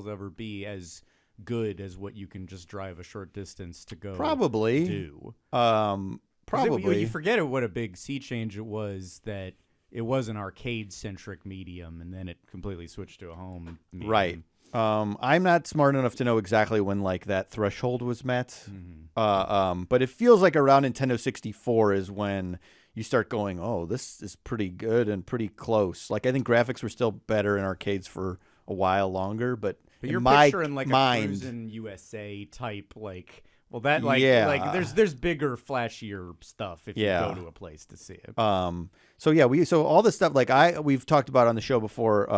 ever be as good as what you can just drive a short distance to go Probably. do? 'Cause Probably. you forget what a big sea change it was, that it was an arcade-centric medium, and then it completely switched to a home medium. Right. I'm not smart enough to know exactly when like that threshold was met. But it feels like around Nintendo 64 is when you start going, oh, this is pretty good and pretty close. Like I think graphics were still better in arcades for a while longer, but But in you're my picturing like a mind, Cruisin' USA type, like, well, that like Yeah. like there's bigger, flashier stuff if Yeah. you go to a place to see it. So yeah, so all this stuff like we've talked about on the show before.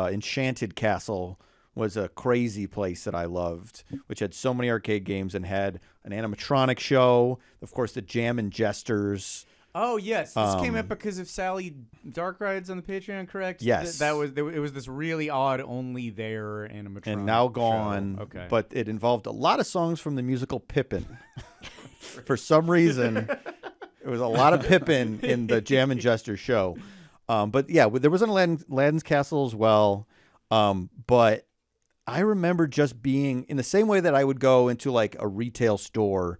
Enchanted Castle was a crazy place that I loved, which had so many arcade games and had an animatronic show. Of course, the Jam and Jesters. Oh yes, this came up because of Sally Dark Rides on the Patreon, correct? Yes. It was this really odd only there animatronic And now show. gone. Okay, But it involved a lot of songs from the musical Pippin. For some reason, there was a lot of Pippin in the Jam and Jester show. But yeah, there was an Aladdin's Castle as well. But I remember just being in the same way that I would go into like a retail store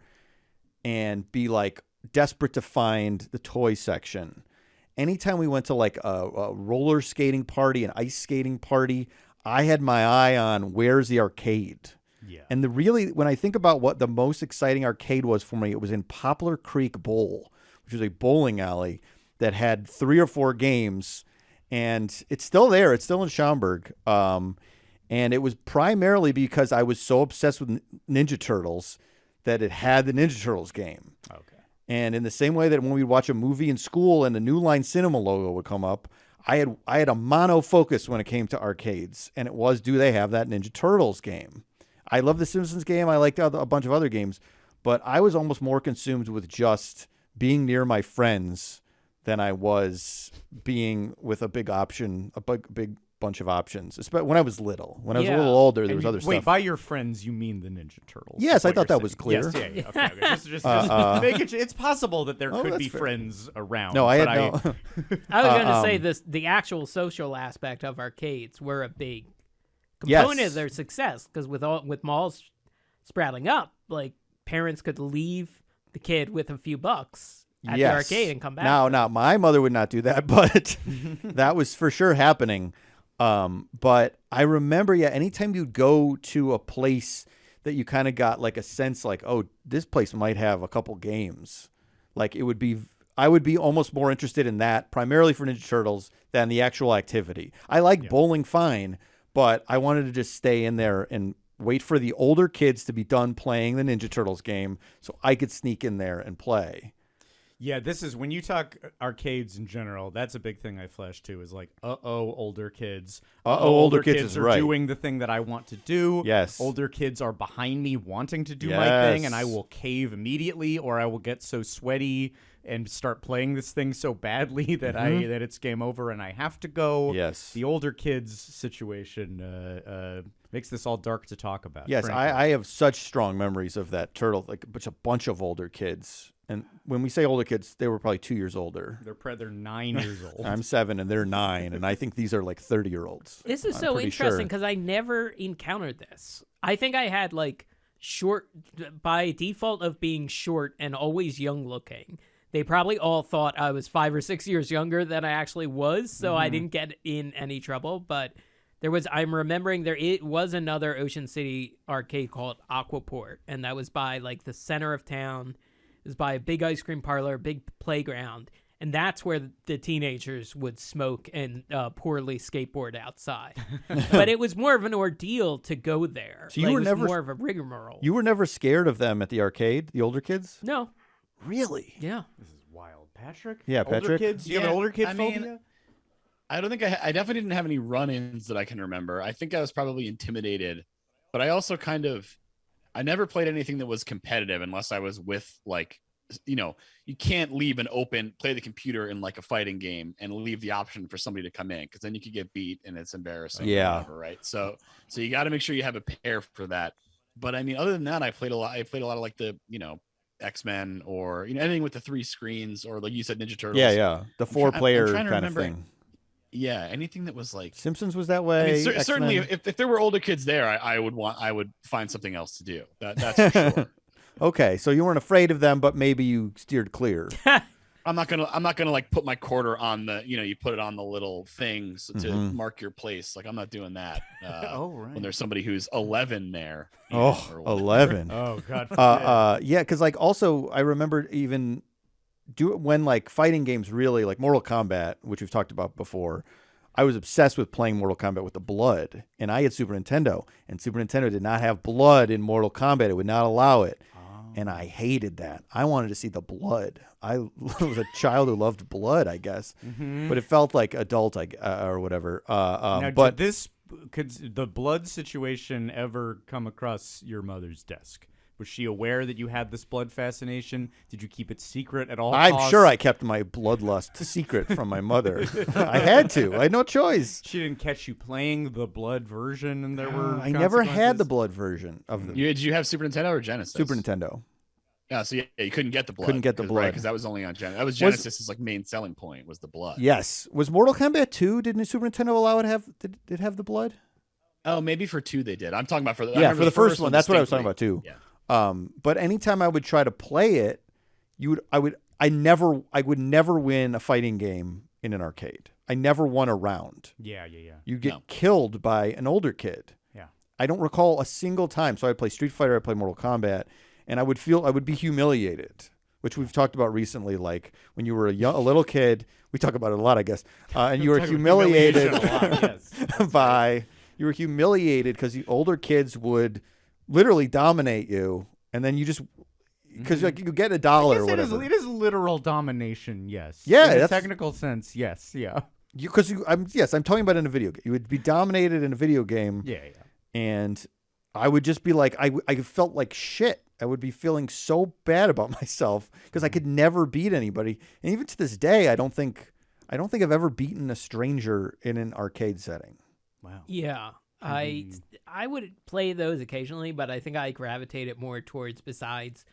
and be like desperate to find the toy section. Anytime we went to like a roller skating party, an ice skating party, I had my eye on where's the arcade. yeah, And when I think about what the most exciting arcade was for me, it was in Poplar Creek Bowl, which was a bowling alley that had 3 or 4 games, and it's still there. It's still in Schaumburg. And it was primarily because I was so obsessed with Ninja Turtles that it had the Ninja Turtles game. okay. And in the same way that when we'd watch a movie in school and the New Line Cinema logo would come up, I had a mono focus when it came to arcades, and it was, do they have that Ninja Turtles game? I love the Simpsons game. I liked a bunch of other games, but I was almost more consumed with just being near my friends than I was being with a big bunch of options. Especially when I was little. When I was a Yeah. little older, there was And other wait, stuff. by your friends, you mean the Ninja Turtles? Yes, is I what thought you're that was saying. clear. Yes, yeah. Okay. Just make it. It's possible that there could that's be fair. friends around. No, I but had no. I was going to say this: the actual social aspect of arcades were a big Yes. component of their success, because with malls sprouting up, like parents could leave the kid with a few bucks at the arcade and come back. Now, my mother would not do that, but that was for sure happening. But I remember, anytime you'd go to a place that you kind of got like a sense like, oh, this place might have a couple games, like I would be almost more interested in that, primarily for Ninja Turtles, than the actual activity. I like bowling fine, but I wanted to just stay in there and wait for the older kids to be done playing the Ninja Turtles game so I could sneak in there and play. Yeah, this is when you talk arcades in general. That's a big thing I flash to is like, older kids. Older kids is are right. doing the thing that I want to do. Yes. Older kids are behind me wanting to do my thing, and I will cave immediately, or I will get so sweaty and start playing this thing so badly that that it's game over and I have to go. Yes. The older kids situation makes this all dark to talk about. Yes, frankly. I have such strong memories of that turtle, like a bunch of older kids. And when we say older kids, they were probably 2 years older. They're 9 years old. I'm 7 and they're 9, and I think these are like 30-year-olds. This is I'm so pretty interesting sure. because I never encountered this. I think I had like short, by default of being short and always young looking. They probably all thought I was 5 or 6 years younger than I actually was, so I didn't get in any trouble. But I'm remembering it was another Ocean City arcade called Aquaport, and that was by like the center of town. It was by a big ice cream parlor, big playground, and that's where the teenagers would smoke and poorly skateboard outside. But it was more of an ordeal to go there. So you were it was never- more of a rigmarole. You were never scared of them at the arcade, the older kids? No, Really? yeah. This is wild. Patrick? Yeah, Older Patrick? kids? Do you have an Yeah, older kid I mean, phobia? I don't think I definitely didn't have any run-ins that I can remember. I think I was probably intimidated, but I also I never played anything that was competitive unless I was with like, you can't leave play the computer in like a fighting game and leave the option for somebody to come in, because then you could get beat and it's embarrassing. Yeah. Or whatever, right. So you got to make sure you have a pair for that. But I mean, other than that, I played a lot of like the, X-Men or, anything with the 3 screens, or like you said, Ninja Turtles. Yeah. The 4-player kind of remember, thing. Yeah. Anything that was like Simpsons was that way. I mean, X-Men. certainly if there were older kids there, I would find something else to do. That's for sure. Okay, so you weren't afraid of them, but maybe you steered clear. I'm not gonna like put my quarter on the, you put it on the little things to mark your place. Like, I'm not doing that. Right. When there's somebody who's 11 there. Oh, or whatever. 11. Oh God. Yeah, because like also I remember even when like fighting games really, like Mortal Kombat, which we've talked about before, I was obsessed with playing Mortal Kombat with the blood, and I had Super Nintendo, and Super Nintendo did not have blood in Mortal Kombat. It would not allow it. And I hated that. I wanted to see the blood. I was a child who loved blood, I guess. But it felt like adult, or whatever. Now, but could the blood situation ever come across your mother's desk? Was she aware that you had this blood fascination? Did you keep it secret at all costs? I'm sure I kept my bloodlust secret from my mother. I had to. I had no choice. She didn't catch you playing the blood version, and there were I never had the consequences? blood version of the Did you have Super Nintendo or Genesis? Super Nintendo. Yeah, so you couldn't get the blood. Couldn't get the blood. because that was only on Genesis. That was Genesis's like main selling point, was the blood. Yes. Was Mortal Kombat 2? Didn't Super Nintendo allow it to have? Did it have the blood? Oh, maybe for 2 they did. I'm talking about for the Yeah, for the first one. That's what I was talking distinctly. about too. Yeah. But anytime I would try to play it, I would never win a fighting game in an arcade. I never won a round. Yeah. You get killed by an older kid. Yeah. I don't recall a single time. So I'd play Street Fighter, I'd play Mortal Kombat, and I would be humiliated, which we've talked about recently. Like when you were a little kid, we talk about it a lot, I guess, and you were humiliated you were humiliated because the older kids would literally dominate you, and then you just because like you get $1 or whatever. It is literal domination. Yes. Yeah, in a that's technical sense. Yes. Yeah. I'm talking about in a video game. You would be dominated in a video game. Yeah. And I would just be like, I felt like shit. I would be feeling so bad about myself because I could never beat anybody. And even to this day, I don't think I've ever beaten a stranger in an arcade setting. Wow. Yeah. I would play those occasionally, but I think I gravitated more towards, besides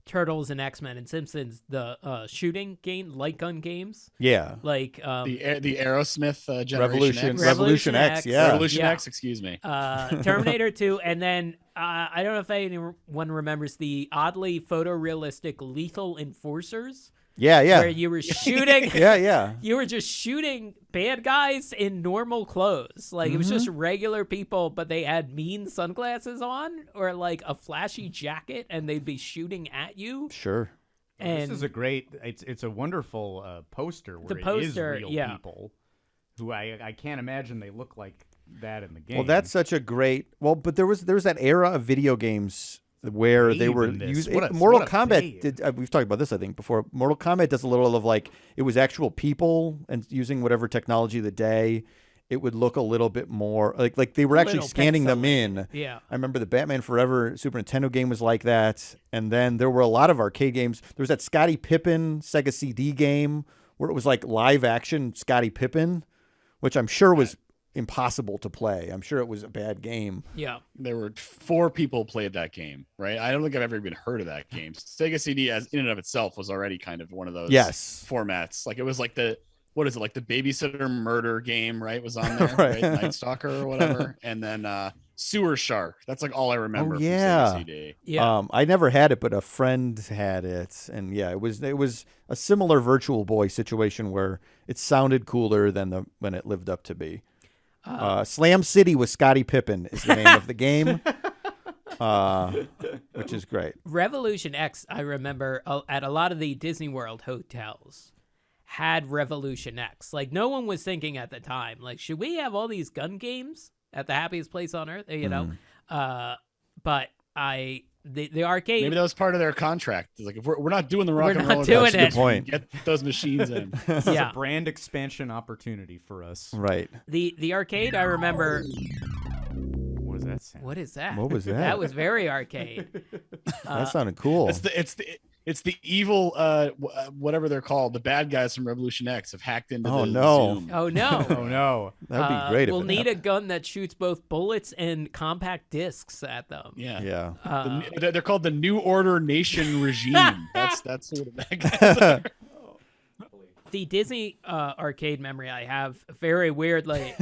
Turtles and X-Men and Simpsons, the shooting game, light gun games. Yeah. Like The Aerosmith Generation X. Revolution X, yeah. Revolution X, excuse me. Terminator 2, and then I don't know if anyone remembers the oddly photorealistic Lethal Enforcers. Yeah. Where you were shooting. Yeah. You were just shooting bad guys in normal clothes. Like, it was just regular people, but they had mean sunglasses on or like a flashy jacket, and they'd be shooting at you. Sure. And This is a great. It's a wonderful poster where The poster, it is real yeah. people who I can't imagine they look like that in the game. Well, that's such a great. Well, but there was that era of video games where they were in this. using What a- Mortal what a Kombat. day. Did we've talked about this I think before? Mortal Kombat does a little of like it was actual people and using whatever technology of the day. It would look a little bit more like they were actually little scanning them in. yeah. I remember the Batman Forever Super Nintendo game was like that, and then there were a lot of arcade games. There was that Scottie Pippen Sega CD game where it was like live action Scottie Pippen, which I'm sure was impossible to play. I'm sure it was a bad game. Yeah. There were 4 people played that game, right? I don't think I've ever even heard of that game. Sega CD, as in and of itself, was already kind of one of those formats. Like, it was like the babysitter murder game, right? Was on there, right? Night Stalker or whatever. And then Sewer Shark. That's like all I remember from Sega CD. Yeah. I never had it, but a friend had it, and yeah, it was a similar Virtual Boy situation where it sounded cooler than when it lived up to be. Slam City with Scottie Pippen is the name of the game, which is great. Revolution X, I remember at a lot of the Disney World hotels had Revolution X. Like, no one was thinking at the time, like, should we have all these gun games at the happiest place on earth? You know, but the arcade. Maybe that was part of their contract. It's like, if we're not doing the rock We're and not roller doing coaster, it. Good point. get those machines in. This is Yeah. a brand expansion opportunity for us. Right. The arcade, I remember. What is that sound? What is that? What was that? That was very arcade. That sounded cool. It's the evil whatever they're called, the bad guys from Revolution X have hacked into Oh, the no. Zoom. Oh no. Oh no. That would be great. We'll if it need a happened. gun that shoots both bullets and compact discs at them. Yeah. Yeah. They're called the New Order Nation Regime. That's who the bad guys are. The Disney arcade memory I have, very weirdly,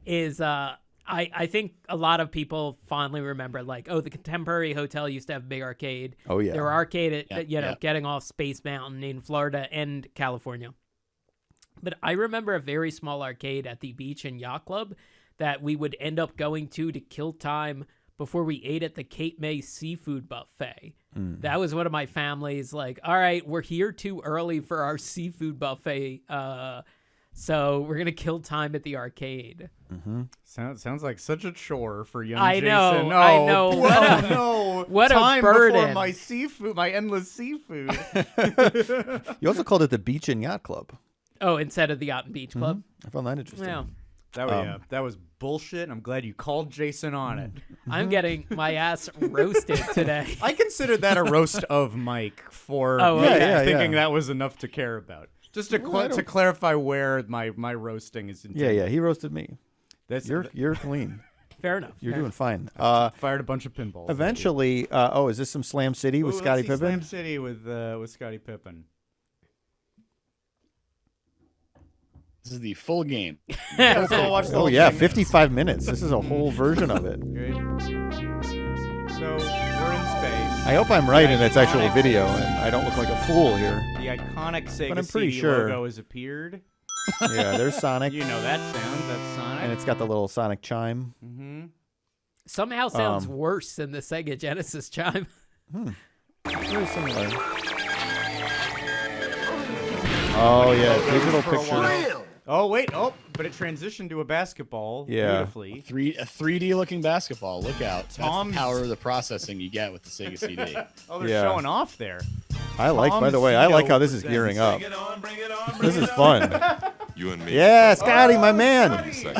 is I think a lot of people fondly remember, like, oh, the Contemporary Hotel used to have a big arcade. Oh, yeah. There were arcade at, Yeah. getting off Space Mountain in Florida and California. But I remember a very small arcade at the beach and yacht club that we would end up going to kill time before we ate at the Cape May seafood buffet. That was one of my family's, like, all right, we're here too early for our seafood buffet, so we're going to kill time at the arcade. Sounds like such a chore for young I Jason. know, No. I know. Oh, What a- no. what a Time before burden. my seafood, my endless seafood. You also called it the Beach and Yacht Club. Oh, instead of the Yacht and Beach Club? I found that interesting. Yeah. That was bullshit. I'm glad you called Jason on it. I'm getting my ass roasted today. I considered that a roast of Mike for Oh, okay. Yeah, thinking yeah. that was enough to care about. Just to to clarify where my roasting is intended. Yeah. He roasted me. That's You're clean. Fair enough. You're fair doing fine. fired a bunch of pinballs. Eventually, is this some Slam City with Ooh, Scottie let's see Pippen? Slam City with Scottie Pippen. This is the full game. Let's go watch the Oh whole yeah, thing. 55 minutes. This is a whole version of it. Good. So we're in space. I hope I'm right and it's actual Iconic. video and I don't look like a fool here. The iconic Sega But I'm pretty CD sure- logo has appeared. Yeah, there's Sonic. You know that sound. That's Sonic. And it's got the little Sonic chime. Mm-hmm. Somehow sounds worse than the Sega Genesis chime. Very similar. Oh yeah, digital For a picture. Real. Oh wait, but it transitioned to a basketball Yeah. beautifully. A 3D looking basketball. Look out. That's Tom's- the power of the processing you get with the Sega CD. Oh, they're Yeah. showing off there. I like, by the way, I like how this is gearing up. Bring it on, bring it on, This bring is it fun. You and me. Yeah, Scotty, my man. What do you say?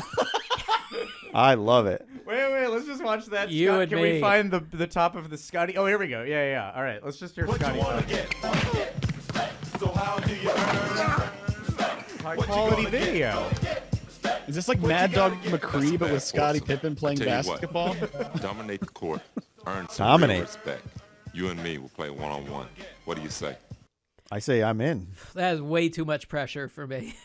I love it. Wait, let's just watch that. You Scott, and can me. we find the top of the Scotty? Oh, here we go. Yeah. All right, let's just hear What Scotty. you wanna get? So how do you earn? High quality video. Is this like Mad Dog McCree but with Scottie Pippen playing Tell you basketball? what, dominate the court, earn some Dominate. real respect. You and me will play one-on-one. What do you say? I say I'm in. That is way too much pressure for me.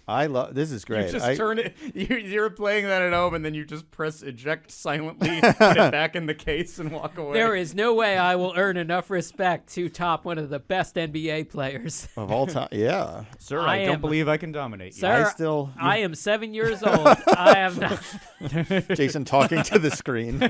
I love this is great. You just turn it. You're playing that at home, and then you just press eject silently, put it back in the case, and walk away. There is no way I will earn enough respect to top one of the best NBA players. of all time. Yeah. Sir, I I don't am- believe I can dominate you. Sir, I still I am 7 years old. I have not. Jason talking to the screen.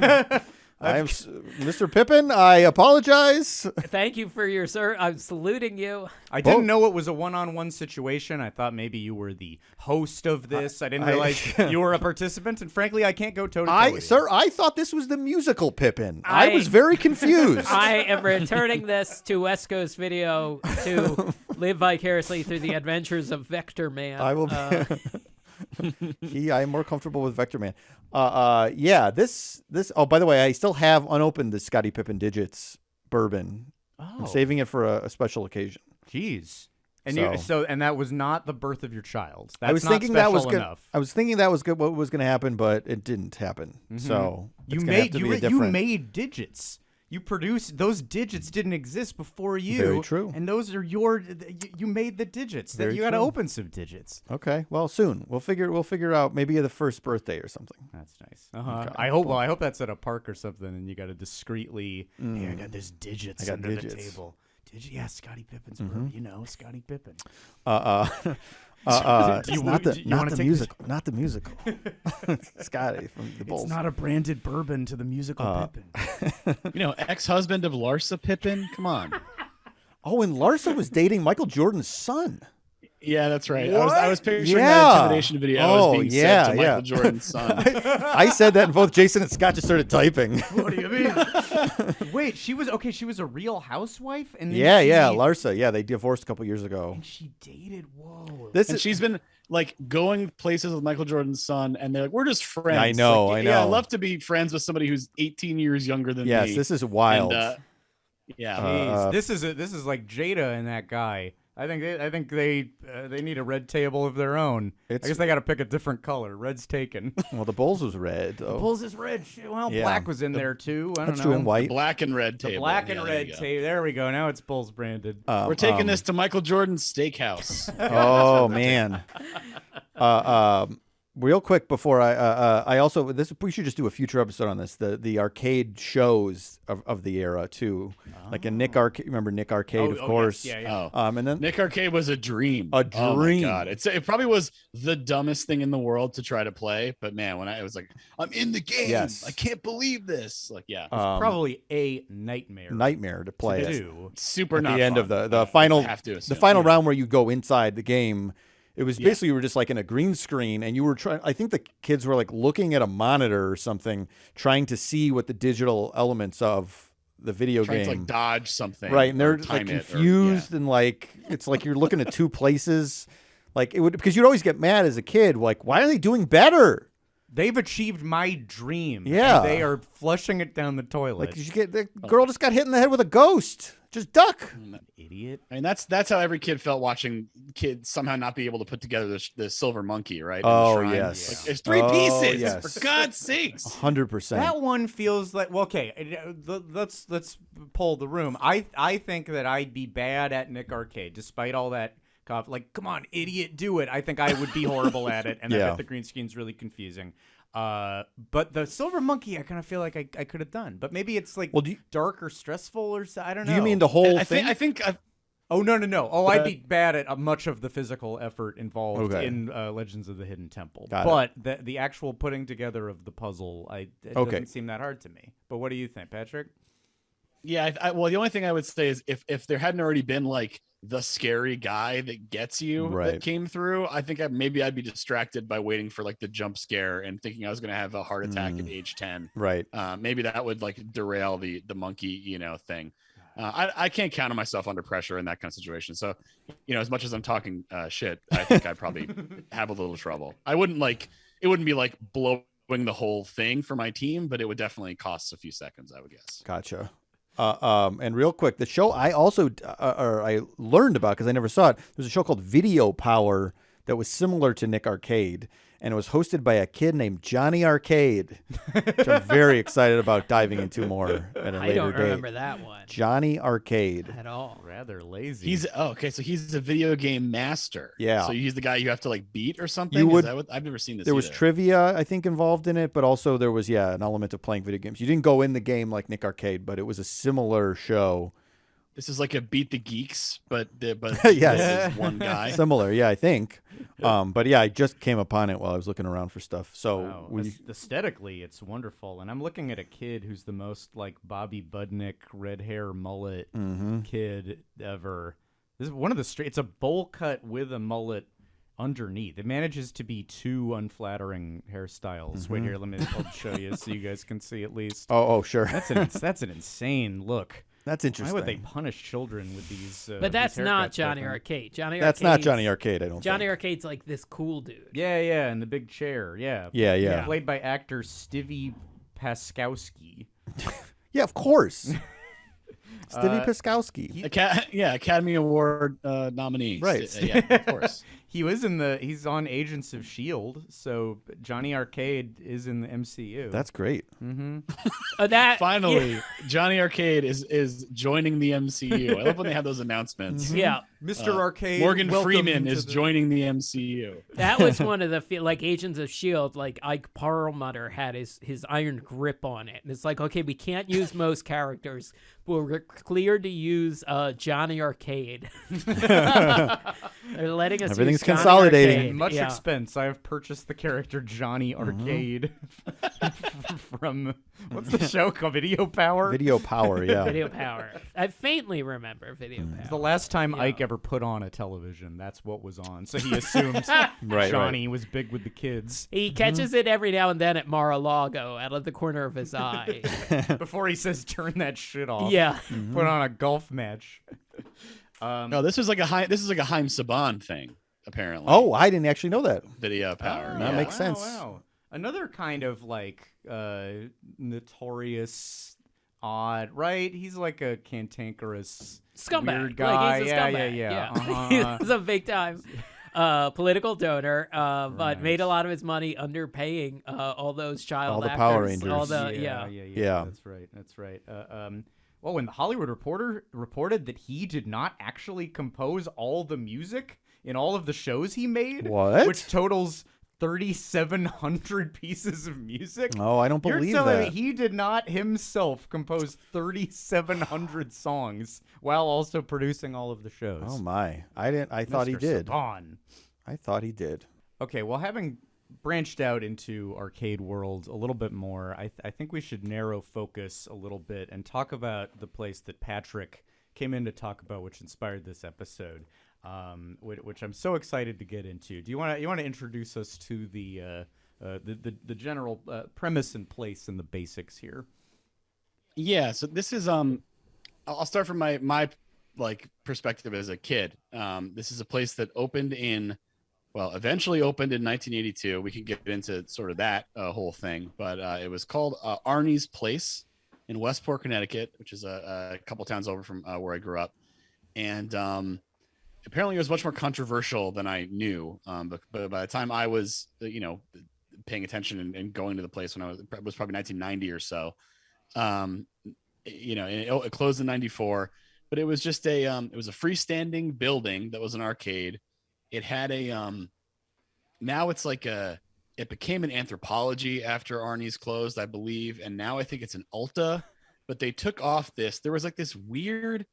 I am Mr. Pippen. I apologize. Thank you for your sir. I'm saluting you. I didn't know it was a one-on-one situation. I thought maybe you were the host of this. I didn't realize you were a participant, and frankly, I can't go toe-to-toe with you. I thought this was the musical Pippen. I I- was very confused. I am returning this to West Coast Video to live vicariously through the adventures of Vector Man. I will. I am more comfortable with Vector Man. Yeah. This. Oh, by the way, I still have unopened the Scottie Pippen Digits bourbon. I'm saving it for a special occasion. Jeez. And So- and that was not the birth of your child. That's I was not thinking that was special good. enough. I was thinking that was good. What was going to happen, but it didn't happen. So You it's gonna have made to be a you different. made digits. You produced those digits didn't exist before you. Very true. And those are you made the digits. That Very you got to true. open some digits. Okay. Well, soon we'll figure out maybe the first birthday or something. That's nice. Okay. I hope that's at a park or something, and you got to discreetly. Hey, I got this digits I got under the digits. table. Yeah, Scottie Pippen's bourbon. You know, Scottie Pippen. It's you not the wanna take this- musical. Not the musical. Scotty from the Bulls. It's not a branded bourbon to the musical Pippen. You know, ex-husband of Larsa Pippen. Come on. Oh, and Larsa was dating Michael Jordan's son. Yeah, that's right. What? I was picturing Yeah. that intimidation video Oh, as being yeah, sent to yeah. Michael Jordan's son. I said that, and both Jason and Scott just started typing. What do you mean? Wait, she was a Real Housewife, and then Yeah, she, Larsa. Yeah, they divorced a couple years ago. and she dated. Whoa. This And is she's been like going places with Michael Jordan's son, and they're like, "We're just friends." I know, Like, I Yeah, I know. love to be friends with somebody who's 18 years younger than yes, me. this is wild. And, yeah. Jeez, this is like Jada and that guy. I think they need a red table of their own. I It's- guess they got to pick a different color. Red's taken. Well, the Bulls was red. Though. Bulls is red. Shit, well, Yeah. black was in there too. I don't That's know. true, and white. Black and red The table. black Yeah, and there you red go. tape. There we go. Now it's Bulls branded. We're taking this to Michael Jordan's steakhouse. Oh man. Real quick before I also we should just do a future episode on this. The arcade shows of the era too, like a Nick Arcade. Remember Nick Arcade, of course. Yes. Yeah. Oh, And then Nick Arcade was a dream. A Oh my dream. God, it probably was the dumbest thing in the world to try to play. But man, when I was like, I'm in the game. Yes. I can't believe this. Like, yeah, Probably a nightmare. nightmare to play it. do. super At not the end fun. of the final have to the assume, final yeah. round where you go inside the game. It was basically you were just like in a green screen and you were trying. I think the kids were like looking at a monitor or something, trying to see what the digital elements of the video Trying game. to like dodge something, Right, and or they're like time it, or- confused and like it's like you're looking at two places. Like it would because you'd always get mad as a kid. Like, why are they doing better? They've achieved my dream. Yeah. And they are flushing it down the toilet. Like you get the girl just got hit in the head with a ghost. Just duck. Idiot. I mean, that's how every kid felt watching kids somehow not be able to put together the silver monkey, right? in the Oh, shrine. yes. Like, there's three Oh, pieces. yes. For God's sakes. 100%. That one feels like let's poll the room. I think that I'd be bad at Nick Arcade, despite all that. Like, come on, idiot, do it. I think I would be horrible at it, and I Yeah. bet the green screen's really confusing. But the Silver Monkey, I kind of feel like I could have done, but maybe it's like Well, do you- dark or stressful or so. I don't know. Do you mean the whole I thing? think Oh no! Oh, I'd be bad at much of the physical effort involved Okay. in Legends of the Hidden Temple. Got it. But the actual putting together of the puzzle, it Okay. doesn't seem that hard to me. But what do you think, Patrick? Yeah, well, the only thing I would say is if there hadn't already been like the scary guy that gets you Right. that came through, I think maybe I'd be distracted by waiting for like the jump scare and thinking I was going to have a heart attack at age 10. right. Maybe that would like derail the monkey, thing. I can't count on myself under pressure in that kind of situation. So, as much as I'm talking shit, I think I'd probably have a little trouble. It wouldn't be like blowing the whole thing for my team, but it would definitely cost a few seconds, I would guess. Gotcha. And real quick, the show I also I learned about because I never saw it. There's a show called Video Power that was similar to Nick Arcade, and it was hosted by a kid named Johnny Arcade, which I'm very excited about diving into more at a I later don't date. remember that one Johnny Arcade. at all. Rather lazy. So he's a video game master. Yeah. So he's the guy you have to like beat or something. You would- I've never seen this. There was either. trivia, I think, involved in it, but also there was an element of playing video games. You didn't go in the game like Nick Arcade, but it was a similar show. This is like a Beat the Geeks, but Yes. this is one guy. Similar, yeah, I think. But yeah, I just came upon it while I was looking around for stuff. So Wow. Aesthetically, it's wonderful, and I'm looking at a kid who's the most like Bobby Budnick, red hair, mullet kid ever. This is one of the It's a bowl cut with a mullet underneath. It manages to be two unflattering hairstyles. Wait here, I'll show you so you guys can see at least. oh, sure. That's an insane look. That's Why interesting. would they punish children with these? But that's these not haircuts, Johnny I think? Arcade. That's not Johnny Arcade, I don't Johnny think. Arcade's like this cool dude. Yeah, and the big chair. Yeah. Yeah. Played by actor Stivy Paskowski. Yeah, of course. Stevie Piskowski. Academy Award nominee. Right. Yeah, of course. He's on Agents of S.H.I.E.L.D., so Johnny Arcade is in the MCU. That's great. Finally, Johnny Arcade is joining the MCU. I love when they have those announcements. Yeah, Mr. Arcade. Morgan welcome Freeman to is the- joining the MCU. that was one of the like Agents of S.H.I.E.L.D. Like Ike Perlmutter had his iron grip on it, and it's like, okay, we can't use most characters, but we're clear to use Johnny Arcade. They're letting us use Everything's He's Johnny consolidating. Arcade, At much yeah. expense, I have purchased the character Johnny Arcade from what's the show called? Video Power. Video Power, yeah. Video Power. I faintly remember Video It's the Power. last time Yeah. Ike ever put on a television. That's what was on. So he assumed Right, Johnny was big with the kids. He catches it every now and then at Mar-a-Lago out of the corner of his eye. Before he says, "Turn that shit off." Yeah. Put on a golf match. No, this is like a Haim Saban thing, apparently. Oh, I didn't actually know that. Video Power. That yeah. makes sense. Wow. Another kind of like notorious, odd, right? He's like a cantankerous Scumbag. weird guy. Like, he's a yeah, scumbag. yeah. Uh-huh. He's a big time political donor, but made a lot of his money underpaying all those child All the actors. Power Rangers. All the, yeah. Yeah. That's right. Well, when the Hollywood Reporter reported that he did not actually compose all the music in all of the shows he made, What? which totals 3,700 pieces of music. Oh, I don't You're believe telling me that. he did not himself compose 3,700 songs while also producing all of the shows. Oh my. I thought he Mr. did. Saban. I thought he did. Okay, well, having branched out into arcade world a little bit more, I think we should narrow focus a little bit and talk about the place that Patrick came in to talk about, which inspired this episode, which I'm so excited to get into. Do you want to introduce us to the general premise and place and the basics here? Yeah, so this is I'll start from my like perspective as a kid. This is a place that eventually opened in 1982. We can get into sort of that whole thing, but it was called Arnie's Place in Westport, Connecticut, which is a couple towns over from where I grew up. And apparently it was much more controversial than I knew. But by the time I was, paying attention and going to the place when it was probably 1990 or so, and it closed in 94, but it was just it was a freestanding building that was an arcade. It had now it's like it became an Anthropology after Arnie's closed, I believe. And now I think it's an Ulta, but they took off there was like this weird,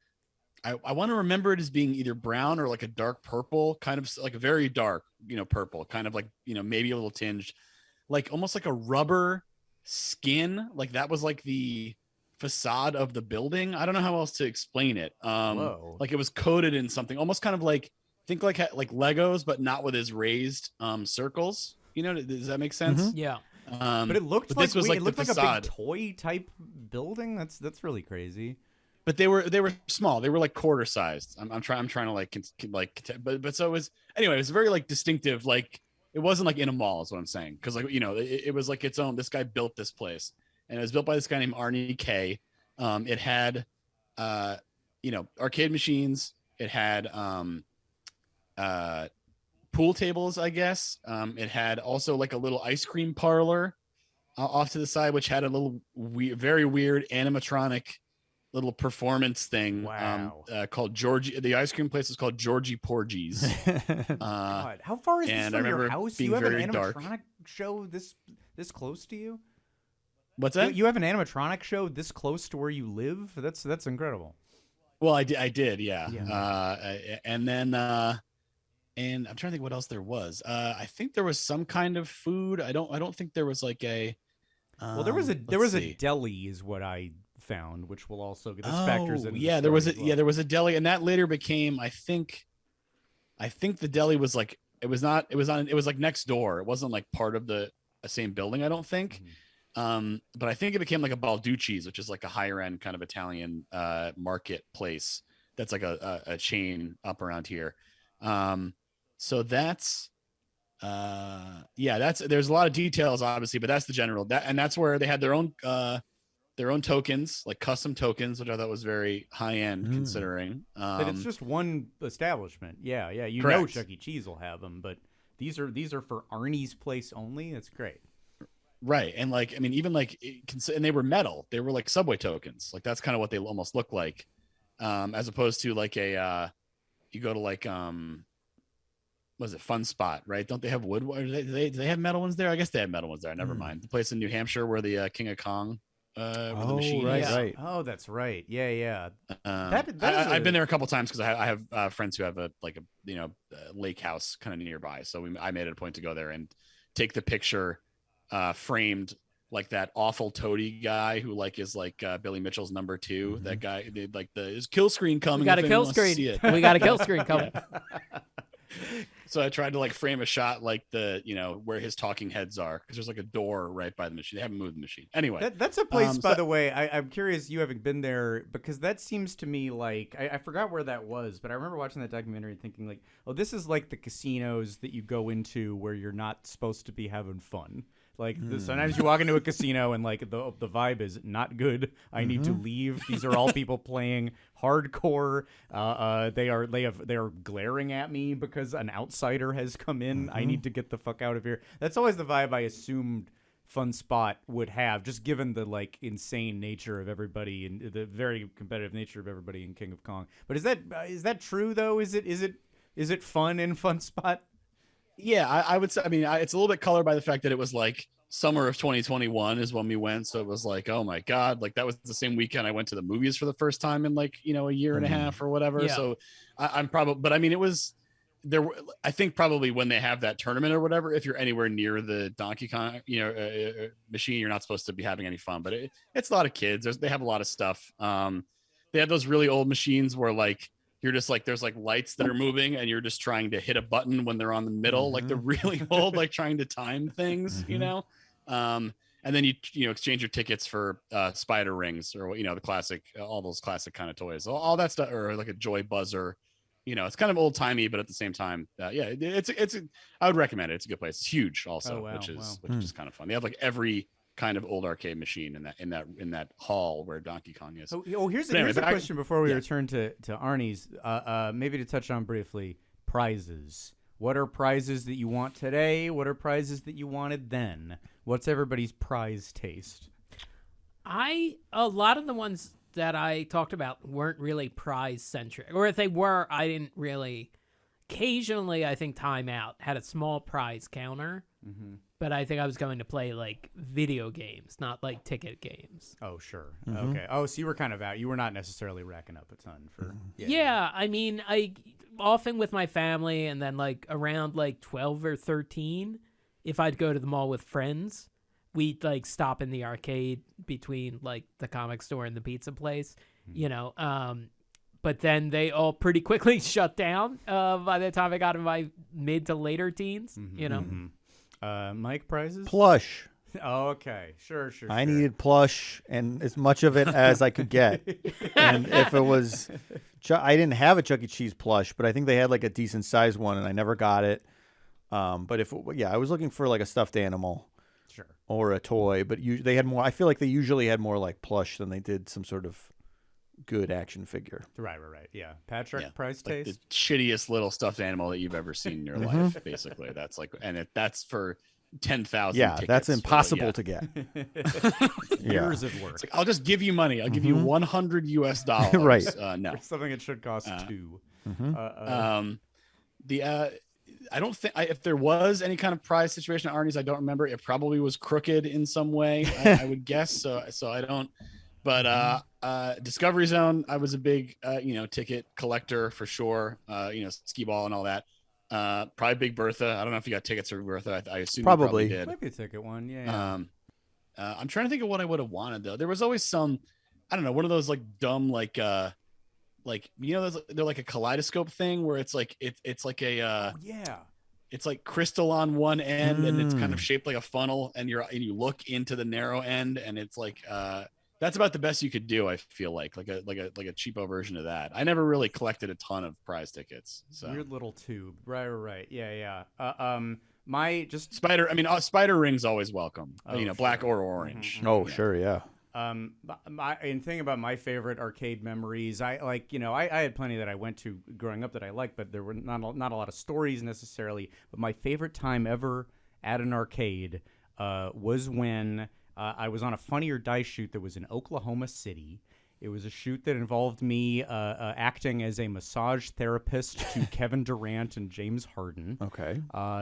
I want to remember it as being either brown or like a dark purple, kind of like a very dark, purple, kind of like, maybe a little tinged, like almost like a rubber skin. Like that was like the facade of the building. I don't know how else to explain it. Whoa. Like it was coated in something almost kind of like, think like Legos, but not with his raised circles. Does that make sense? Yeah. But it looked but like this was it looked the like a facade. big toy type building. That's really crazy. But they were small. They were like quarter sized. I'm trying to but so it was, anyway, it was very like distinctive. Like it wasn't like in a mall is what I'm saying. Cause like, it was like its own, this guy built this place and it was built by this guy named Arnie K. It had, arcade machines. It had, pool tables, I guess. It had also like a little ice cream parlor off to the side, which had a little very weird animatronic little performance thing. Wow. Called Georgie. The ice cream place is called Georgie Porgies. God, how far is this and I from your remember house? being You have an very animatronic dark. show this close to you? What's that? You have an animatronic show this close to where you live? That's incredible. Well, I did, yeah. Yeah. And then and I'm trying to think what else there was. I think there was some kind of food. I don't think there was like a. Well, there was a see. deli, is what I found, which will also this factors in. Yeah, there was there was a deli, and that later became, I think the deli was like it was like next door. It wasn't like part of the same building, I don't think. But I think it became like a Balducci's, which is like a higher end kind of Italian market place that's like a chain up around here. So that's there's a lot of details obviously, but that's the general that's where they had their own tokens, like custom tokens, which I thought was very high end considering. But it's just one establishment. Yeah. You correct. know Chuck E. Cheese will have them, but these are for Arnie's Place only. That's great. Right. And like, I mean, even like, and they were metal. They were like subway tokens. Like that's kind of what they almost look like, as opposed to like you go to like, was it Fun Spot, right? Don't they have wood? Do they have metal ones there? I guess they have metal ones there. Never mind. The place in New Hampshire where the King of Kong with the machines. right, Yeah. right. Oh, that's right. Yeah, yeah. I've been there a couple times because I have friends who have a lake house kind of nearby. So I made it a point to go there and take the picture framed like that awful toady guy who is Billy Mitchell's number 2. That guy did his kill screen coming. We got a if anyone kill wants to screen. see it. We got a kill screen coming. So I tried to frame a shot where his talking heads are, because there's a door right by the machine. They haven't moved the machine. Anyway, That's a place, by the way. I'm curious, you having been there, because that seems to me like I forgot where that was, but I remember watching that documentary and thinking oh, this is like the casinos that you go into where you're not supposed to be having fun. Sometimes you walk into a casino and the vibe is not good. I need to leave. These are all people playing hardcore. They are glaring at me because an outsider has come in. I need to get the fuck out of here. That's always the vibe I assumed Fun Spot would have, just given the insane nature of everybody and the very competitive nature of everybody in King of Kong. But is that true though? Is it fun in Fun Spot? Yeah, I would say. I mean, it's a little bit colored by the fact that it was summer of 2021 is when we went, so it was oh my god, that was the same weekend I went to the movies for the first time in a year and a half or whatever. Yeah. So I'm probably, but I mean, it was there. I think probably when they have that tournament or whatever, if you're anywhere near the Donkey Kong, machine, you're not supposed to be having any fun. But it's a lot of kids. They have a lot of stuff. They have those really old machines where you're just there's lights that are moving and you're just trying to hit a button when they're on the middle, they're really old, trying to time things, and then you exchange your tickets for spider rings or the classic, all those classic kind of toys, all that stuff, or a joy buzzer. It's kind of old timey, but at the same time, I would recommend it. It's a good place. It's huge also, which is kind of fun. They have every kind of old arcade machine in that hall where Donkey Kong is. Here's a question before we return to Arnie's. Maybe to touch on briefly, prizes. What are prizes that you want today? What are prizes that you wanted then? What's everybody's prize taste? A lot of the ones that I talked about weren't really prize centric, or if they were, I didn't really. Occasionally, I think Time Out had a small prize counter. Mm-hmm. But I think I was going to play video games, not ticket games. Oh, sure. Mm-hmm. Okay. Oh, so you were kind of out. You were not necessarily racking up a ton for. Yeah. I mean, I often with my family, and then around 12 or 13, if I'd go to the mall with friends, we'd stop in the arcade between the comic store and the pizza place, but then they all pretty quickly shut down by the time I got in my mid to later teens, Mm-hmm. Mike, prizes? Plush. Oh, okay. Sure. I needed plush and as much of it as I could get. And if it was, I didn't have a Chuck E. Cheese plush, but I think they had a decent sized one and I never got it. But I was looking for a stuffed animal. Sure. Or a toy, but they had more. I feel like they usually had more plush than they did some sort of good action figure. Right. Yeah. Patrick, prize taste? The shittiest little stuffed animal that you've ever seen in your life, basically. That's that's for 10,000 Yeah, tickets. that's impossible to get. Years of work. I'll just give you money. I'll give you $100 US. Right. No. For something that should cost $2. I don't think if there was any kind of prize situation at Arnie's, I don't remember. It probably was crooked in some way, I would guess. So I don't. But Discovery Zone, I was a big ticket collector for sure. Skee ball and all that. Probably Big Bertha. I don't know if you got tickets for Bertha. I assume probably. You probably did. Might be a ticket one. Yeah. I'm trying to think of what I would have wanted though. There was always some, I don't know, one of those dumb they're like a kaleidoscope thing where it's it's like a it's crystal on one end and it's kind of shaped like a funnel and you look into the narrow end and it's that's about the best you could do. I feel like a cheapo version of that. I never really collected a ton of prize tickets. So weird little tube. Right. Yeah. My just spider. I mean, spider rings always welcome. Oh, black or orange. Mm-hmm. Oh, sure, yeah. And thing about my favorite arcade memories, I had plenty that I went to growing up that I liked, but there were not a lot of stories necessarily. But my favorite time ever at an arcade was when I was on a Funny or Die shoot that was in Oklahoma City, It was a shoot that involved me acting as a massage therapist to Kevin Durant and James Harden. Okay.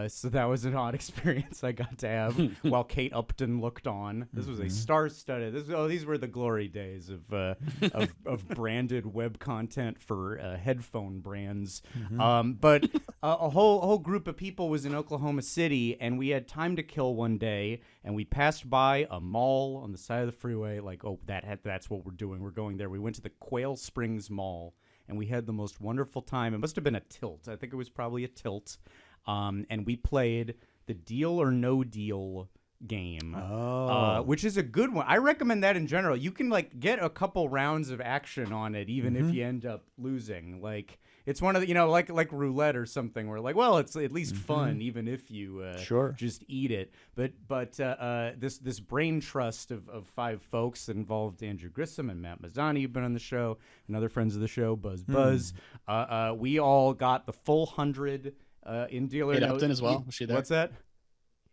So that was an odd experience I got to have while Kate Upton looked on. This was a star-studded. These were the glory days of branded web content for headphone brands. But a whole group of people was in Oklahoma City, and we had time to kill one day, and we passed by a mall on the side of the freeway. Like, oh, that's what we're doing. We're going there. We went to the Quail Springs Mall, and we had the most wonderful time. It must have been a tilt. I think it was probably a tilt. And we played the Deal or No Deal game, which is a good one. I recommend that in general. You can like get a couple rounds of action on it, even if you end up losing. Like it's one of the, like roulette or something, where like, well, it's at least fun, even if you just eat it. But this brain trust of 5 folks that involved Andrew Grissom and Matt Mazzani, who've been on the show, and other friends of the show, Buzz. We all got the full 100 in Deal or Kate No. Upton as well. Was she there? What's that?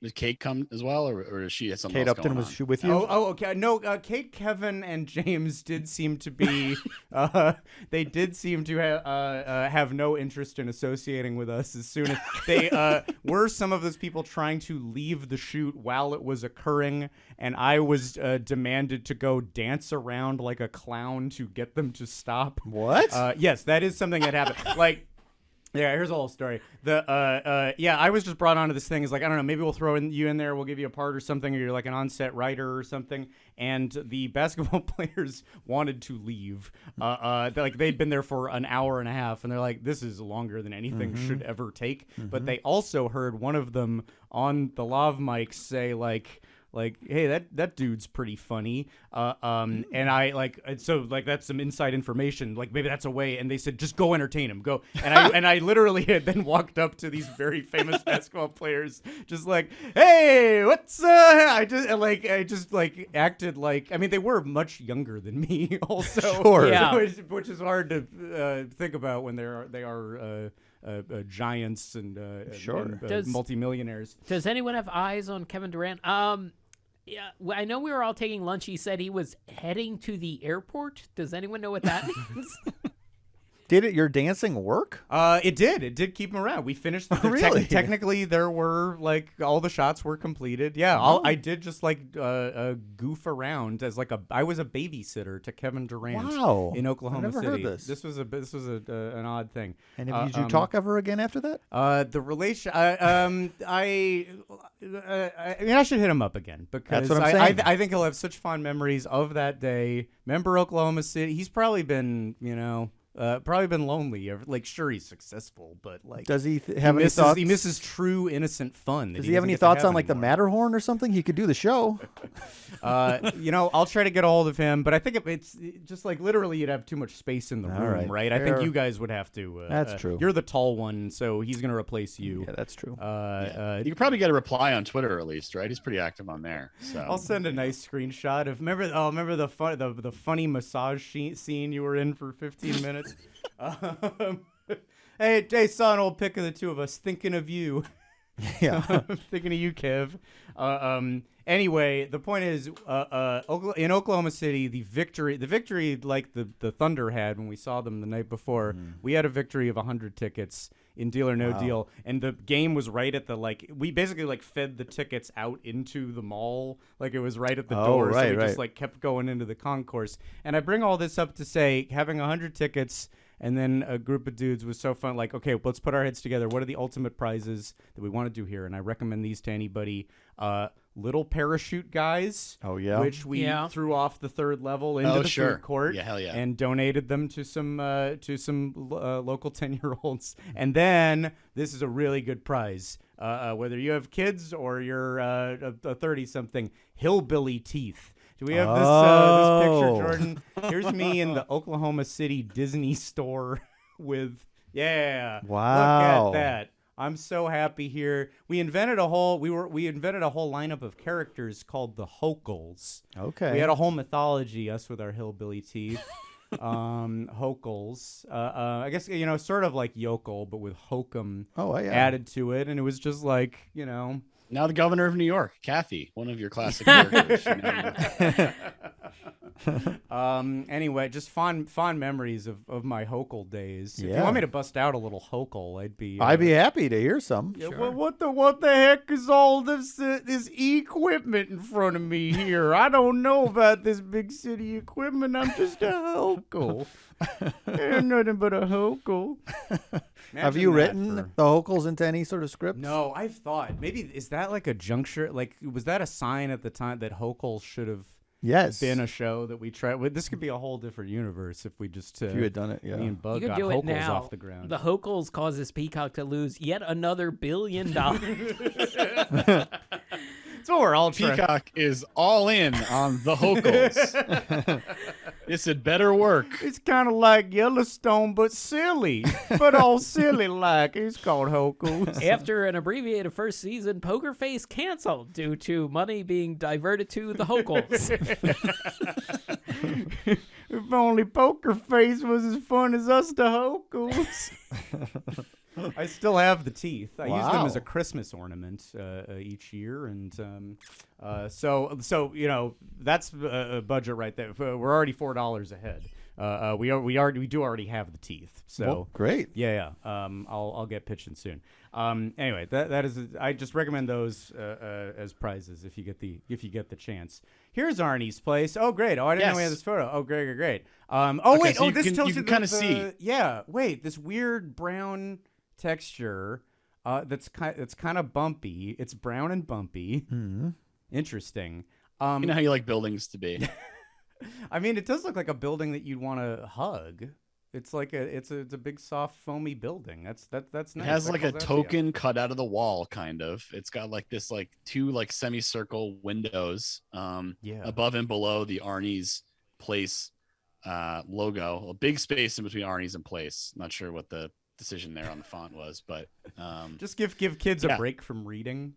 Did Kate come as well, or is she at something Kate else Upton, going was on? she with you? Oh, okay. No, Kate, Kevin, and James did seem to be. They did seem to have no interest in associating with us. As soon as they were some of those people trying to leave the shoot while it was occurring, and I was demanded to go dance around like a clown to get them to stop. What? Yes, that is something that happened. Like. Yeah, here's the whole story. I was just brought onto this thing. It's like, I don't know, maybe we'll throw you in there, we'll give you a part or something, or you're like an on-set writer or something. And the basketball players wanted to leave. Like they'd been there for an hour and a half, and they're like, this is longer than anything should ever take. But they also heard one of them on the lav mic say like, hey, that dude's pretty funny, and I so that's some inside information. Like maybe that's a way. And they said, just go entertain him, go. And I literally had then walked up to these very famous basketball players, just like, hey, what's I just acted like, I mean, they were much younger than me, also. Sure. Yeah. which is hard to think about when they are. Giants and, Sure. and multimillionaires. Does anyone have eyes on Kevin Durant? Yeah, well, I know we were all taking lunch. He said he was heading to the airport. Does anyone know what that means? Did your dancing work? It did keep him around. We finished Really? technically there were like all the shots were completed. Yeah, I did just like goof around as like I was a babysitter to Kevin Durant. Wow. In Oklahoma I've never City. heard this. This was an odd thing. And did you talk ever again after that? The relation, I mean, I should hit him up again because That's what I'm saying. I think he'll have such fond memories of that day. Remember Oklahoma City? He's probably been, probably been lonely. Like, sure, he's successful, but like, Does he have any thoughts? He misses true innocent fun. Does he have any thoughts on like the Matterhorn or something? He could do the show. I'll try to get a hold of him, but I think it's just like literally you'd have too much space in the All room, right? I fair. think you guys would have to. That's true. You're the tall one, so he's gonna replace you. Yeah, that's true. You could probably get a reply on Twitter at least, right? He's pretty active on there. So I'll send a nice screenshot of remember the funny massage scene you were in for 15 minutes. Hey, son, old pic of the two of us. Thinking of you. Yeah. Thinking of you, Kev. Anyway, the point is, in Oklahoma City, the victory like the Thunder had when we saw them the night before, we had a victory of 100 tickets in Deal or No Deal, and the game was right at the we basically fed the tickets out into the mall, like it was right at the door, so we just kept going into the concourse. And I bring all this up to say, having 100 tickets and then a group of dudes was so fun. Like, okay, let's put our heads together. What are the ultimate prizes that we want to do here? And I recommend these to anybody. Little parachute guys. Oh, yeah. Which we threw off the third level into the food court. Yeah, hell yeah. And donated them to some local 10-year-olds. And then this is a really good prize. Whether you have kids or you're a 30-something, hillbilly teeth. Do we have this picture, Jordan? Here's me in the Oklahoma City Disney store with, Wow. Look at that. I'm so happy here. We invented a whole lineup of characters called the Hokels. Okay. We had a whole mythology, us with our hillbilly teeth. Hokels. I guess, sort of like yokel, but with hokum added to it. And it was just like, Now the governor of New York, Kathy, one of your classic characters. Anyway, just fond memories of my Hokel days. If you Yeah. want me to bust out a little Hokel, I'd be happy to hear some. Yeah, what the heck is all this equipment in front of me here? I don't know about this big city equipment. I'm just a Hokel. Ain't nothing but a Hokel. Have you written the Hokels into any sort of script? No, I've thought maybe is that like a juncture? Like was that a sign at the time that Hokel should have been a show that we tried? Well, this could be a whole different universe if we just If you had done it, yeah. me and You Bug could got do it Hokels now. off the ground. The Hokels causes Peacock to lose yet another $1 billion. That's what we're all trying. Peacock is all in on the Hokels. This had better work. It's kind of like Yellowstone, but silly. But all silly like. It's called Hokels. After an abbreviated first season, Poker Face canceled due to money being diverted to the Hokels. If only Poker Face was as fun as us, the Hokels. I still have the teeth. I use them as a Wow. Christmas ornament each year, and so you know that's a budget right there. We're already $4 ahead. We do already have the teeth. So Well, great. yeah. I'll get pitching soon. Anyway, that is I just recommend those as prizes if you get the chance. Here's Arnie's place. Oh great. Oh I didn't know we had Yes. this photo. Oh great. Okay, Wait. so Oh you this can- tells you you can kinda the- see. Yeah. Wait. This weird brown texture. That's kind of bumpy. It's brown and bumpy. Mm-hmm. Interesting. You know how you like buildings to be. I mean, it does look like a building that you'd want to hug. It's like it's a big soft foamy building. That's nice. It has That like a calls out to you. token cut out of the wall, kind of. It's got like this like two like semicircle windows Yeah. above and below the Arnie's Place logo. A big space in between Arnie's and Place. Not sure what the decision there on the font was, but Just give kids a Yeah. break from reading.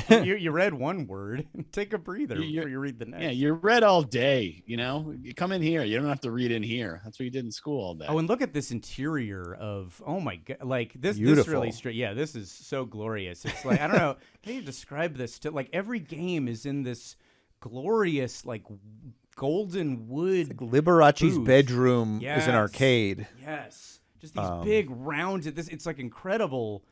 you read one word. Take a breather before you read the next. yeah, you read all day. You know, you come in here. You don't have to read in here. That's what you did in school all day. Oh, and look at this interior of my god! Like this Beautiful. really straight. Yeah, this is so glorious. It's like I don't know how do you describe this. To like every game is in this glorious like golden wood. Liberace's booth. bedroom is Yes. an arcade. Yes, just these big rounds. It's like incredible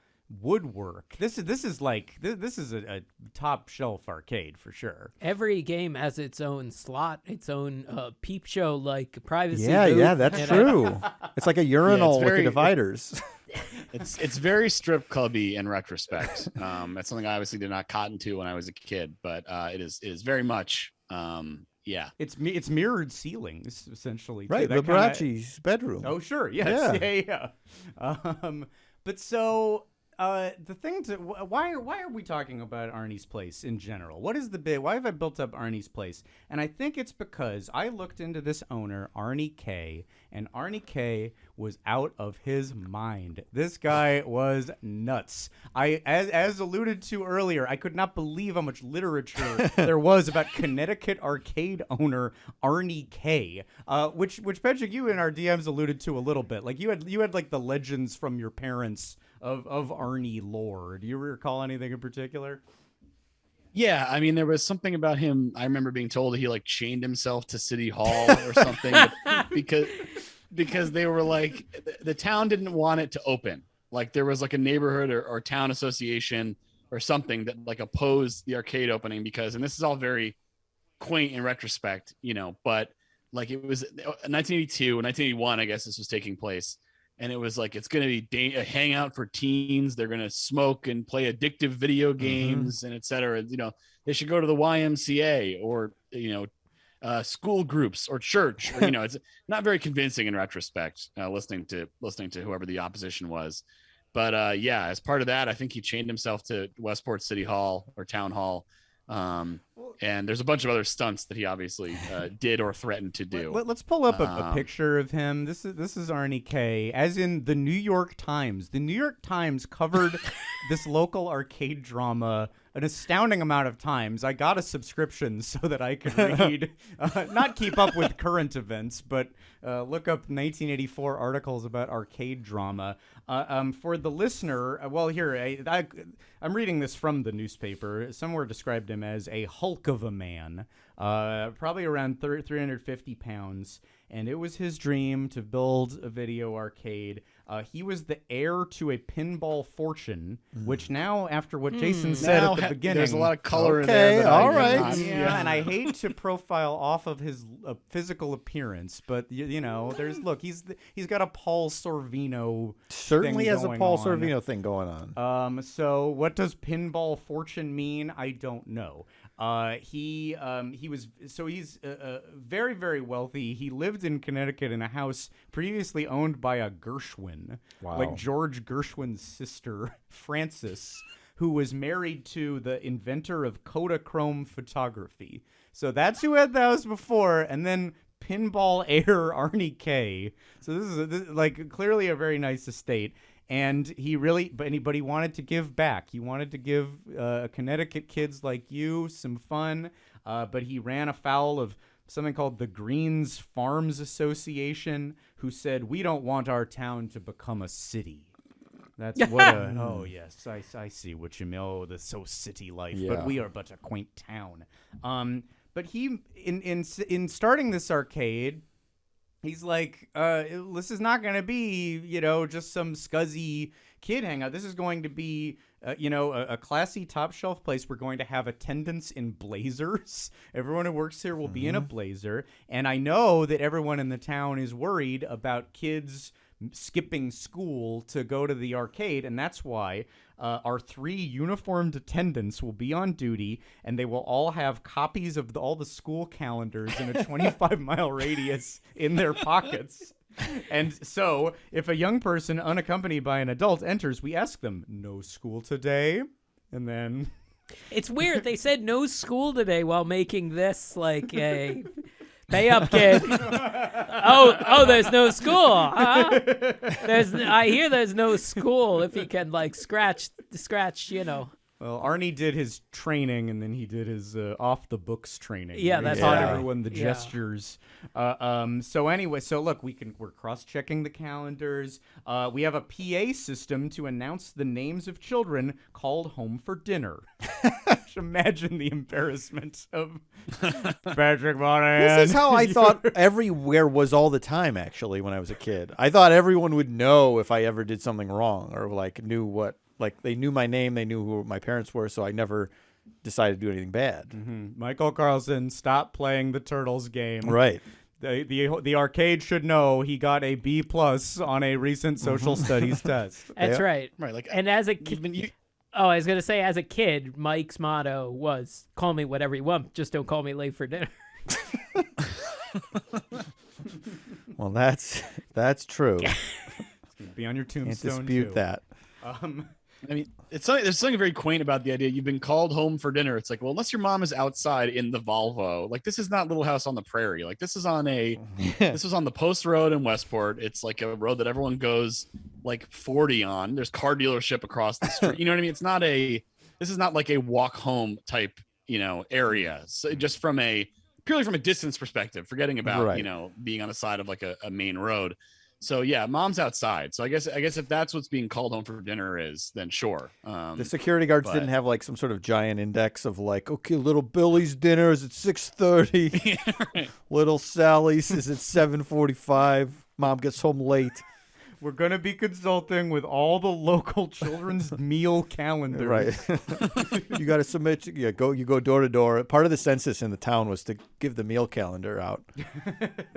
woodwork. This is like this is a top shelf arcade for sure. Every game has its own slot, its own peep show like privacy. Yeah, booth, that's and true. It's like a urinal with very- the dividers. It's very strip clubby in retrospect. That's something I obviously did not cotton to when I was a kid, but it is very much yeah. It's mirrored ceilings essentially. too. Right, That kinda- Liberace's bedroom. Oh sure, yes, Yeah. yeah. But so the thing to why are we talking about Arnie's Place in general? What is the big? Why have I built up Arnie's Place? And I think it's because I looked into this owner Arnie K, and Arnie K was out of his mind. This guy was nuts. As alluded to earlier, I could not believe how much literature there was about Connecticut arcade owner Arnie K, which Patrick, you in our DMs alluded to a little bit. Like you had like the legends from your parents of Arnie lore. Do you recall anything in particular? Yeah, I mean, there was something about him. I remember being told that he like chained himself to City Hall or something because they were like the town didn't want it to open. Like there was like a neighborhood or town association or something that like opposed the arcade opening because, and this is all very quaint in retrospect, you know, but like it was 1982, 1981, I guess this was taking place. And it was like, it's going to be a hangout for teens. They're going to smoke and play addictive video games and et cetera. You know, they should go to the YMCA or, you know, school groups or church, or, you know, it's not very convincing in retrospect, listening to whoever the opposition was. But yeah, as part of that, I think he chained himself to Westport City Hall or Town Hall. And there's a bunch of other stunts that he obviously did or threatened to do. Let's pull up a picture of him. This is Arnie K, as in the New York Times. The New York Times covered this local arcade drama an astounding amount of times. I got a subscription so that I could read, not keep up with current events, but look up 1984 articles about arcade drama. For the listener, well, here, I'm reading this from the newspaper. Somewhere described him as a hulk of a man, probably around 350 pounds. And it was his dream to build a video arcade. He was the heir to a pinball fortune, which now, after what Jason said Now at the beginning, there's a lot of color in Okay, there. that I all did right. not- yeah, and I hate to profile off of his physical appearance, but you know, he's got a Paul Sorvino. Certainly thing has a going Paul on. Sorvino thing going on. So what does pinball fortune mean? I don't know. He's very, very wealthy. He lived in Connecticut in a house previously owned by a Gershwin, like George Gershwin's sister, Frances, who was married to the inventor of Kodachrome photography. So that's who had the house before, and then pinball heir Arnie K. So this is like clearly a very nice estate. And he wanted to give back. He wanted to give Connecticut kids like you some fun, but he ran afoul of something called the Greens Farms Association, who said, we don't want our town to become a city. That's what a, oh yes, I see what you mean. Oh, the so city life, but Yeah. we are but a quaint town. But he, in starting this arcade, he's like, this is not going to be, just some scuzzy kid hangout. This is going to be, a classy top shelf place. We're going to have attendants in blazers. Everyone who works here will be in a blazer. And I know that everyone in the town is worried about kids skipping school to go to the arcade, and that's why our 3 uniformed attendants will be on duty, and they will all have copies of all the school calendars in a 25-mile radius in their pockets. And so if a young person unaccompanied by an adult enters, we ask them, no school today? And then... It's weird. They said no school today while making this like a... Pay up, kid. Oh, there's no school. Huh? I hear there's no school if you can like scratch, Well, Arnie did his training, and then he did his off-the-books training. Yeah, He that's taught right. everyone the Yeah. gestures. So anyway, look, we're cross-checking the calendars. We have a PA system to announce the names of children called home for dinner. Imagine the embarrassment of Patrick Monahan. This is how I thought everywhere was all the time, actually, when I was a kid. I thought everyone would know if I ever did something wrong or like knew what, like they knew my name, they knew who my parents were, so I never decided to do anything bad. Michael Carlson, stop playing the Turtles game. Right. The arcade should know he got a B+ on a recent social studies test. That's Yeah. right. Right, like And as a you've kid, been I was gonna say, as a kid, Mike's motto was, "Call me whatever you want, just don't call me late for dinner." Well, that's true. Be on your Can't tombstone dispute too. that. I mean, there's something very quaint about the idea. You've been called home for dinner. It's like, well, unless your mom is outside in the Volvo, like this is not Little House on the Prairie. Like this is on this was on the Post Road in Westport. It's like a road that everyone goes like 40 on. There's car dealership across the street. You know what I mean? This is not like a walk home type, area. So just purely from a distance perspective, forgetting about, Right. Being on the side of like a main road. So yeah, mom's outside. So I guess if that's what's being called home for dinner is, then sure. The security guards but- didn't have like some sort of giant index of like, okay, little Billy's dinner is at 6:30. Right. Little Sally's is at 7:45. Mom gets home late. We're going to be consulting with all the local children's meal calendars. Right. You got to submit. You go door to door. Part of the census in the town was to give the meal calendar out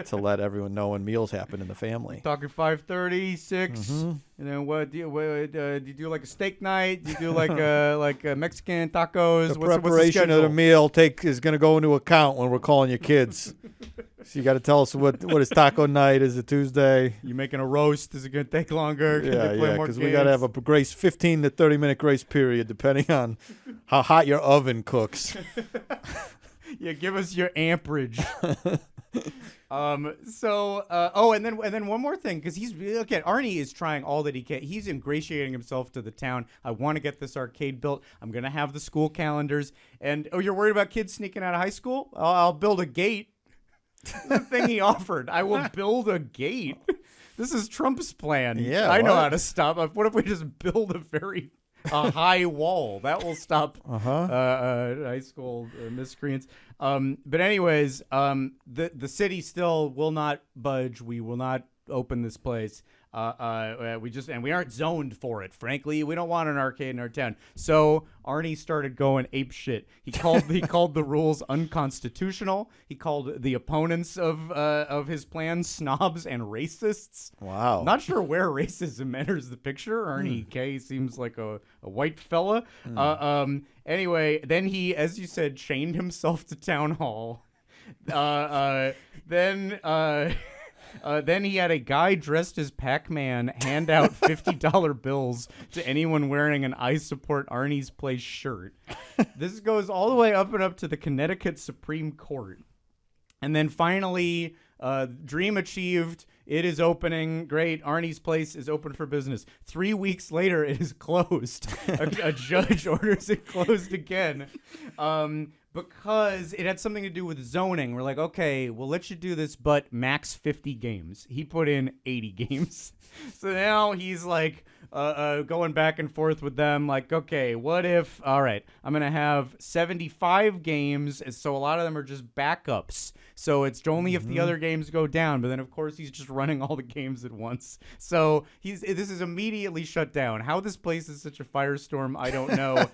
to let everyone know when meals happen in the family. Talking 5:30, 6. And then what do you do like a steak night? Do you do like a Mexican tacos? The what's preparation the of the schedule? meal is going to go into account when we're calling your kids. So you got to tell us what is taco night? Is it Tuesday? You making a roast? Is it going to take longer? Can they play more because we got to have games? a 15 to 30 minute grace period depending on how hot your oven cooks. Yeah, give us your amperage. And then one more thing, because Arnie is trying all that he can. He's ingratiating himself to the town. I want to get this arcade built. I'm gonna have the school calendars. And you're worried about kids sneaking out of high school? I'll build a gate. The thing he offered. I will build a gate. This is Trump's plan. Yeah, I know what? how to stop. What if we just build a very a high wall. That will stop high school miscreants. But anyways, the city still will not budge. We will not open this place. We aren't zoned for it. Frankly, we don't want an arcade in our town. So Arnie started going ape shit. He called the rules unconstitutional. He called the opponents of his plan snobs and racists. Wow. Not sure where racism enters the picture. Arnie K seems like a white fella. Anyway, then he, as you said, chained himself to town hall. Then he had a guy dressed as Pac-Man hand out $50 bills to anyone wearing an I Support Arnie's Place shirt. This goes all the way up to the Connecticut Supreme Court. And then finally, dream achieved. It is opening. Great. Arnie's Place is open for business. 3 weeks later, it is closed. A judge orders it closed again. Because it had something to do with zoning. We're like, okay, we'll let you do this, but max 50 games. He put in 80 games. So now he's like going back and forth with them. Like, okay, what if, all right, I'm going to have 75 games. So a lot of them are just backups. So it's only if the other games go down. But then, of course, he's just running all the games at once. So this is immediately shut down. How this place is such a firestorm, I don't know.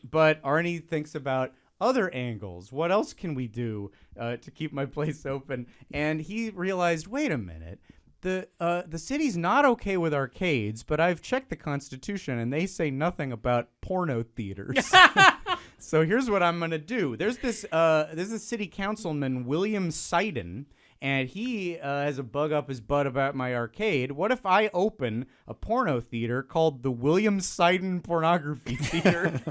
But Arnie thinks about other angles. What else can we do to keep my place open? And he realized, wait a minute, the city's not okay with arcades, but I've checked the Constitution and they say nothing about porno theaters. So here's what I'm gonna do. There's this city councilman, William Seiden, and he has a bug up his butt about my arcade. What if I open a porno theater called the William Seiden Pornography Theater?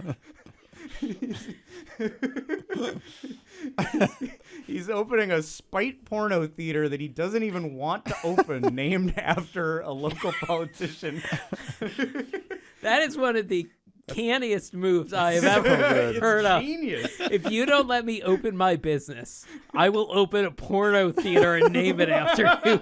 He's opening a spite porno theater that he doesn't even want to open, named after a local politician. That is one of the canniest moves I have ever heard of. Genius. If you don't let me open my business, I will open a porno theater and name it after you.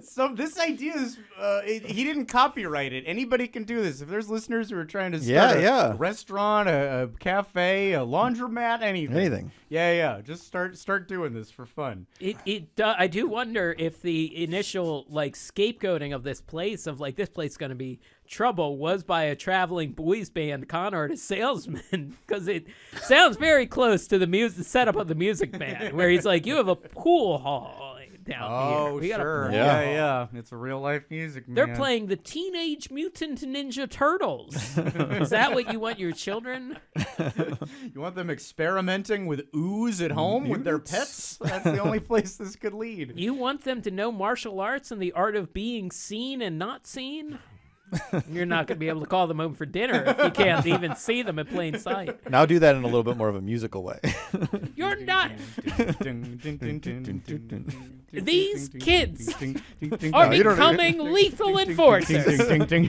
So this idea is he didn't copyright it. Anybody can do this. If there's listeners who are trying to start a restaurant, a cafe, a laundromat, anything. Yeah. Just start doing this for fun. I do wonder if the initial scapegoating of this place this place is going to be trouble was by a traveling boys band con artist salesman, because it sounds very close to the setup of the Music Man, where he's like, you have a pool hall down here. Sure. Yeah. It's a real life Music Man. They're playing the Teenage Mutant Ninja Turtles. Is that what you want your children? You want them experimenting with ooze at home with their pets? That's the only place this could lead. You want them to know martial arts and the art of being seen and not seen? You're not going to be able to call them home for dinner if you can't even see them in plain sight. Now do that in a little bit more of a musical way. You're not. These kids are becoming lethal enforcers.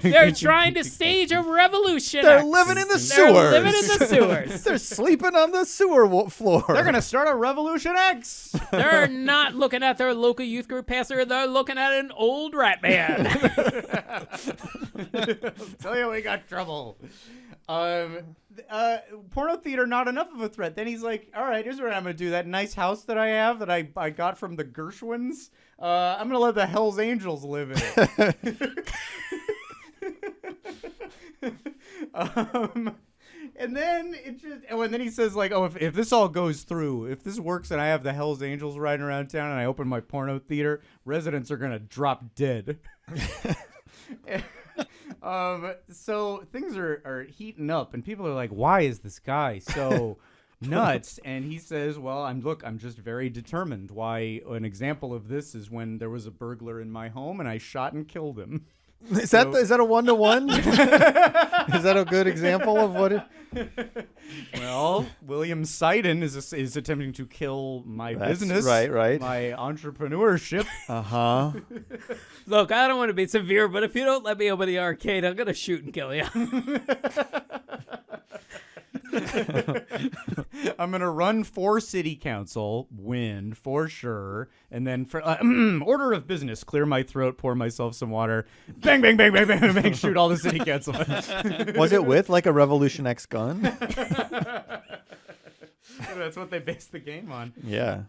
They're trying to stage a revolution. They're living in the sewers. They're sleeping on the sewer floor. They're going to start a Revolution X. They're not looking at their local youth group pastor. They're looking at an old rat man. I'll tell you, we got trouble. Porno theater, not enough of a threat. Then he's like, all right, here's what I'm going to do. That nice house that I have that I got from the Gershwins, I'm going to let the Hells Angels live in it. And then then he says, like, oh, if this all goes through, if this works and I have the Hells Angels riding around town and I open my porno theater, residents are going to drop dead. So things are heating up and people are like, why is this guy so nuts? And he says, well, I'm just very determined. Why? An example of this is when there was a burglar in my home and I shot and killed him. Is that a 1-to-1? Is that a good example of what it... Well, William Seiden is attempting to kill my business. Right. My entrepreneurship. Uh-huh. Look, I don't want to be severe, but if you don't let me open the arcade, I'm going to shoot and kill you. I'm gonna run for city council, win for sure, and then for order of business, clear my throat, pour myself some water, bang, bang, bang, bang, bang, bang, shoot all the city council. Was it with like a Revolution X gun? That's what they based the game on. Yeah.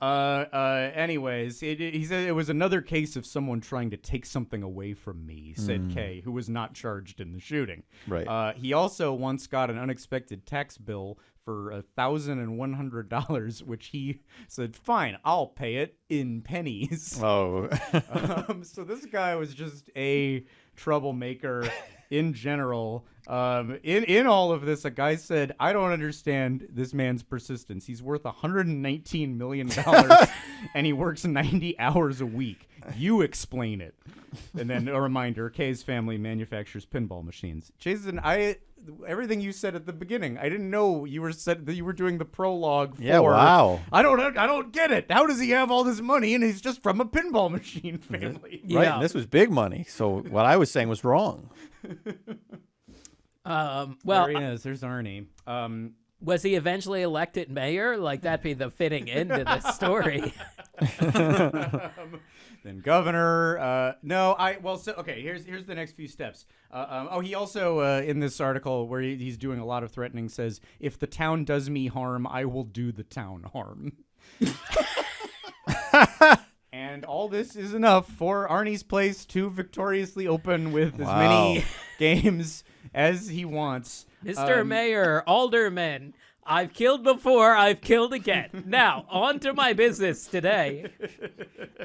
Anyways, he said it was another case of someone trying to take something away from me, said Kay, who was not charged in the shooting. Right. He also once got an unexpected tax bill for $1,100, which he said, fine, I'll pay it in pennies. Oh. So this guy was just a troublemaker in general. In all of this, a guy said, I don't understand this man's persistence. He's worth $119 million and he works 90 hours a week. You explain it. And then a reminder, Kay's family manufactures pinball machines. Jason, everything you said at the beginning, I didn't know you were doing the prologue for. Yeah, wow. I don't get it. How does he have all this money and he's just from a pinball machine family? Right. And this was big money. So what I was saying was wrong. Well, there he is. There's Arnie. was he eventually elected mayor? Like, that'd be the fitting end to this story. Then governor. Okay. Here's the next few steps. He also in this article where he's doing a lot of threatening says, if the town does me harm, I will do the town harm. And all this is enough for Arnie's Place to victoriously open with as many games as he wants. Mr. Mayor, alderman, I've killed before, I've killed again. Now, on to my business today.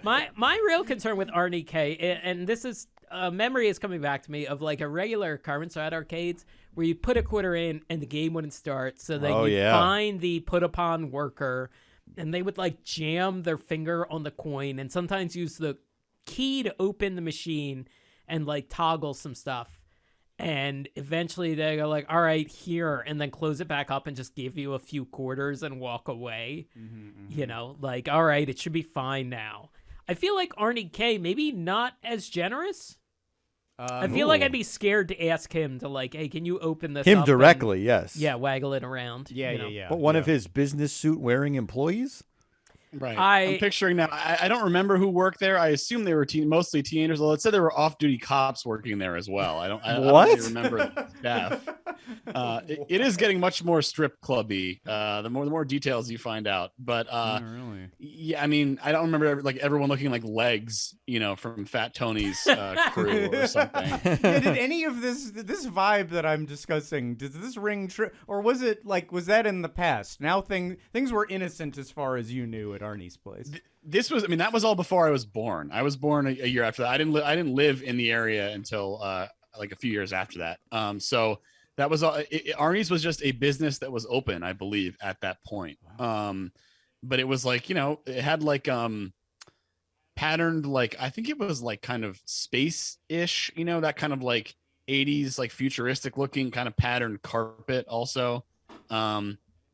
My real concern with Arnie K, and this is, memory is coming back to me of like a regular Carmen's at arcades where you put a quarter in and the game wouldn't start. So then you find the put upon worker and they would like jam their finger on the coin and sometimes use the key to open the machine and like toggle some stuff. And eventually they go like, all right, here, and then close it back up and just give you a few quarters and walk away. You know, like, all right, it should be fine now. I feel like Arnie K, maybe not as generous. I feel like I'd be scared to ask him to like, hey, can you open this Him up directly, and, yes. Yeah, waggle it around. Yeah. But one of his business suit wearing employees? Right. I'm picturing now. I don't remember who worked there. I assume they were mostly teenagers. Well, it said there were off-duty cops working there as well. I don't really remember the staff. It is getting much more strip clubby. The more details you find out. But really? Yeah, I mean, I don't remember like everyone looking like Legs, from Fat Tony's crew or something. Yeah, did any of this vibe that I'm discussing, does this ring true, or was that in the past? Now things were innocent as far as you knew at Arnie's Place. That was all before I was born. I was born a year after that. I didn't live in the area until like a few years after that. So that was all. Arnie's was just a business that was open, I believe, at that point. But it was like, it had like patterned, like, I think it was like kind of space-ish, that kind of like 80s, like futuristic looking kind of patterned carpet also.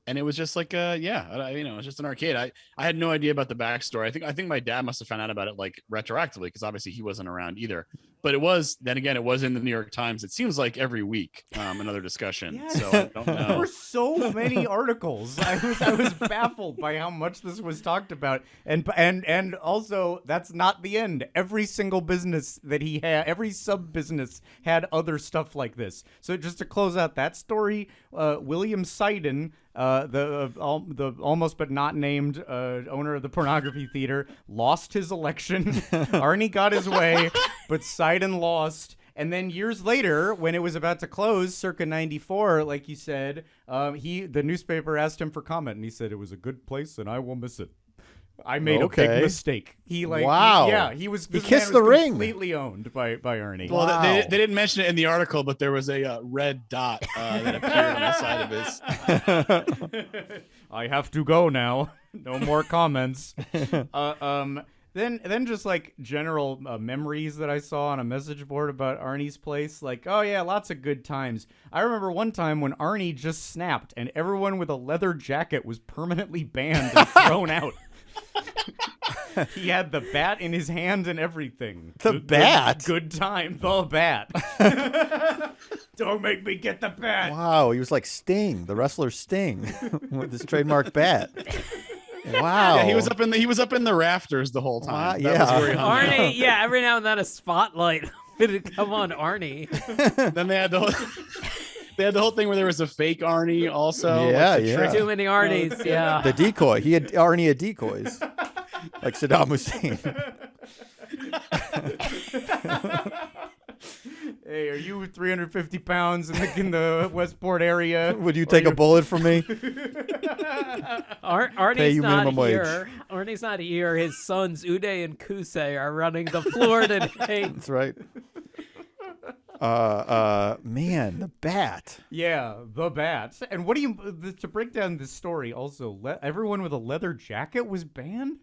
And it was just like, it was just an arcade. I had no idea about the backstory. I think my dad must have found out about it like retroactively because obviously he wasn't around either. But it was in the New York Times. It seems like every week, another discussion. Yes. So I don't know. There were so many articles. I was baffled by how much this was talked about. And also, that's not the end. Every single business that he had, every sub business had other stuff like this. So just to close out that story, William Seiden, the almost but not named owner of the pornography theater, lost his election. Arnie got his way, but Seiden lost. And then years later, when it was about to close, circa '94, like you said, the newspaper asked him for comment, and he said it was a good place, and I will miss it. I made a big mistake. He kissed the ring. Completely owned by Ernie. Well, they didn't mention it in the article, but there was a red dot that appeared on the side of his. I have to go now. No more comments. Then just like general memories that I saw on a message board about Arnie's Place. Like, oh yeah, lots of good times. I remember one time when Arnie just snapped and everyone with a leather jacket was permanently banned and thrown out. He had the bat in his hand and everything. The bat? Good time. The bat. Don't make me get the bat. Wow, he was like Sting, the wrestler Sting, with his trademark bat. Wow. Yeah, he was up in the rafters the whole time. Wow, That yeah. was where he hung out. Arnie, yeah, every now and then a spotlight would come on Arnie. Then they had the whole thing where there was a fake Arnie also. Yeah, like the yeah. trick- Too many Arnies, yeah. The decoy. Arnie had decoys, like Saddam Hussein. Hey, are you 350 pounds in the Westport area? Would you take a bullet from me? Arnie's Pay you not minimum wage. here. Arnie's not here. His sons Uday and Kusei are running the floor today. That's right. Man, the bat. Yeah, the bats. And what do you to break down this story? Also, everyone with a leather jacket was banned.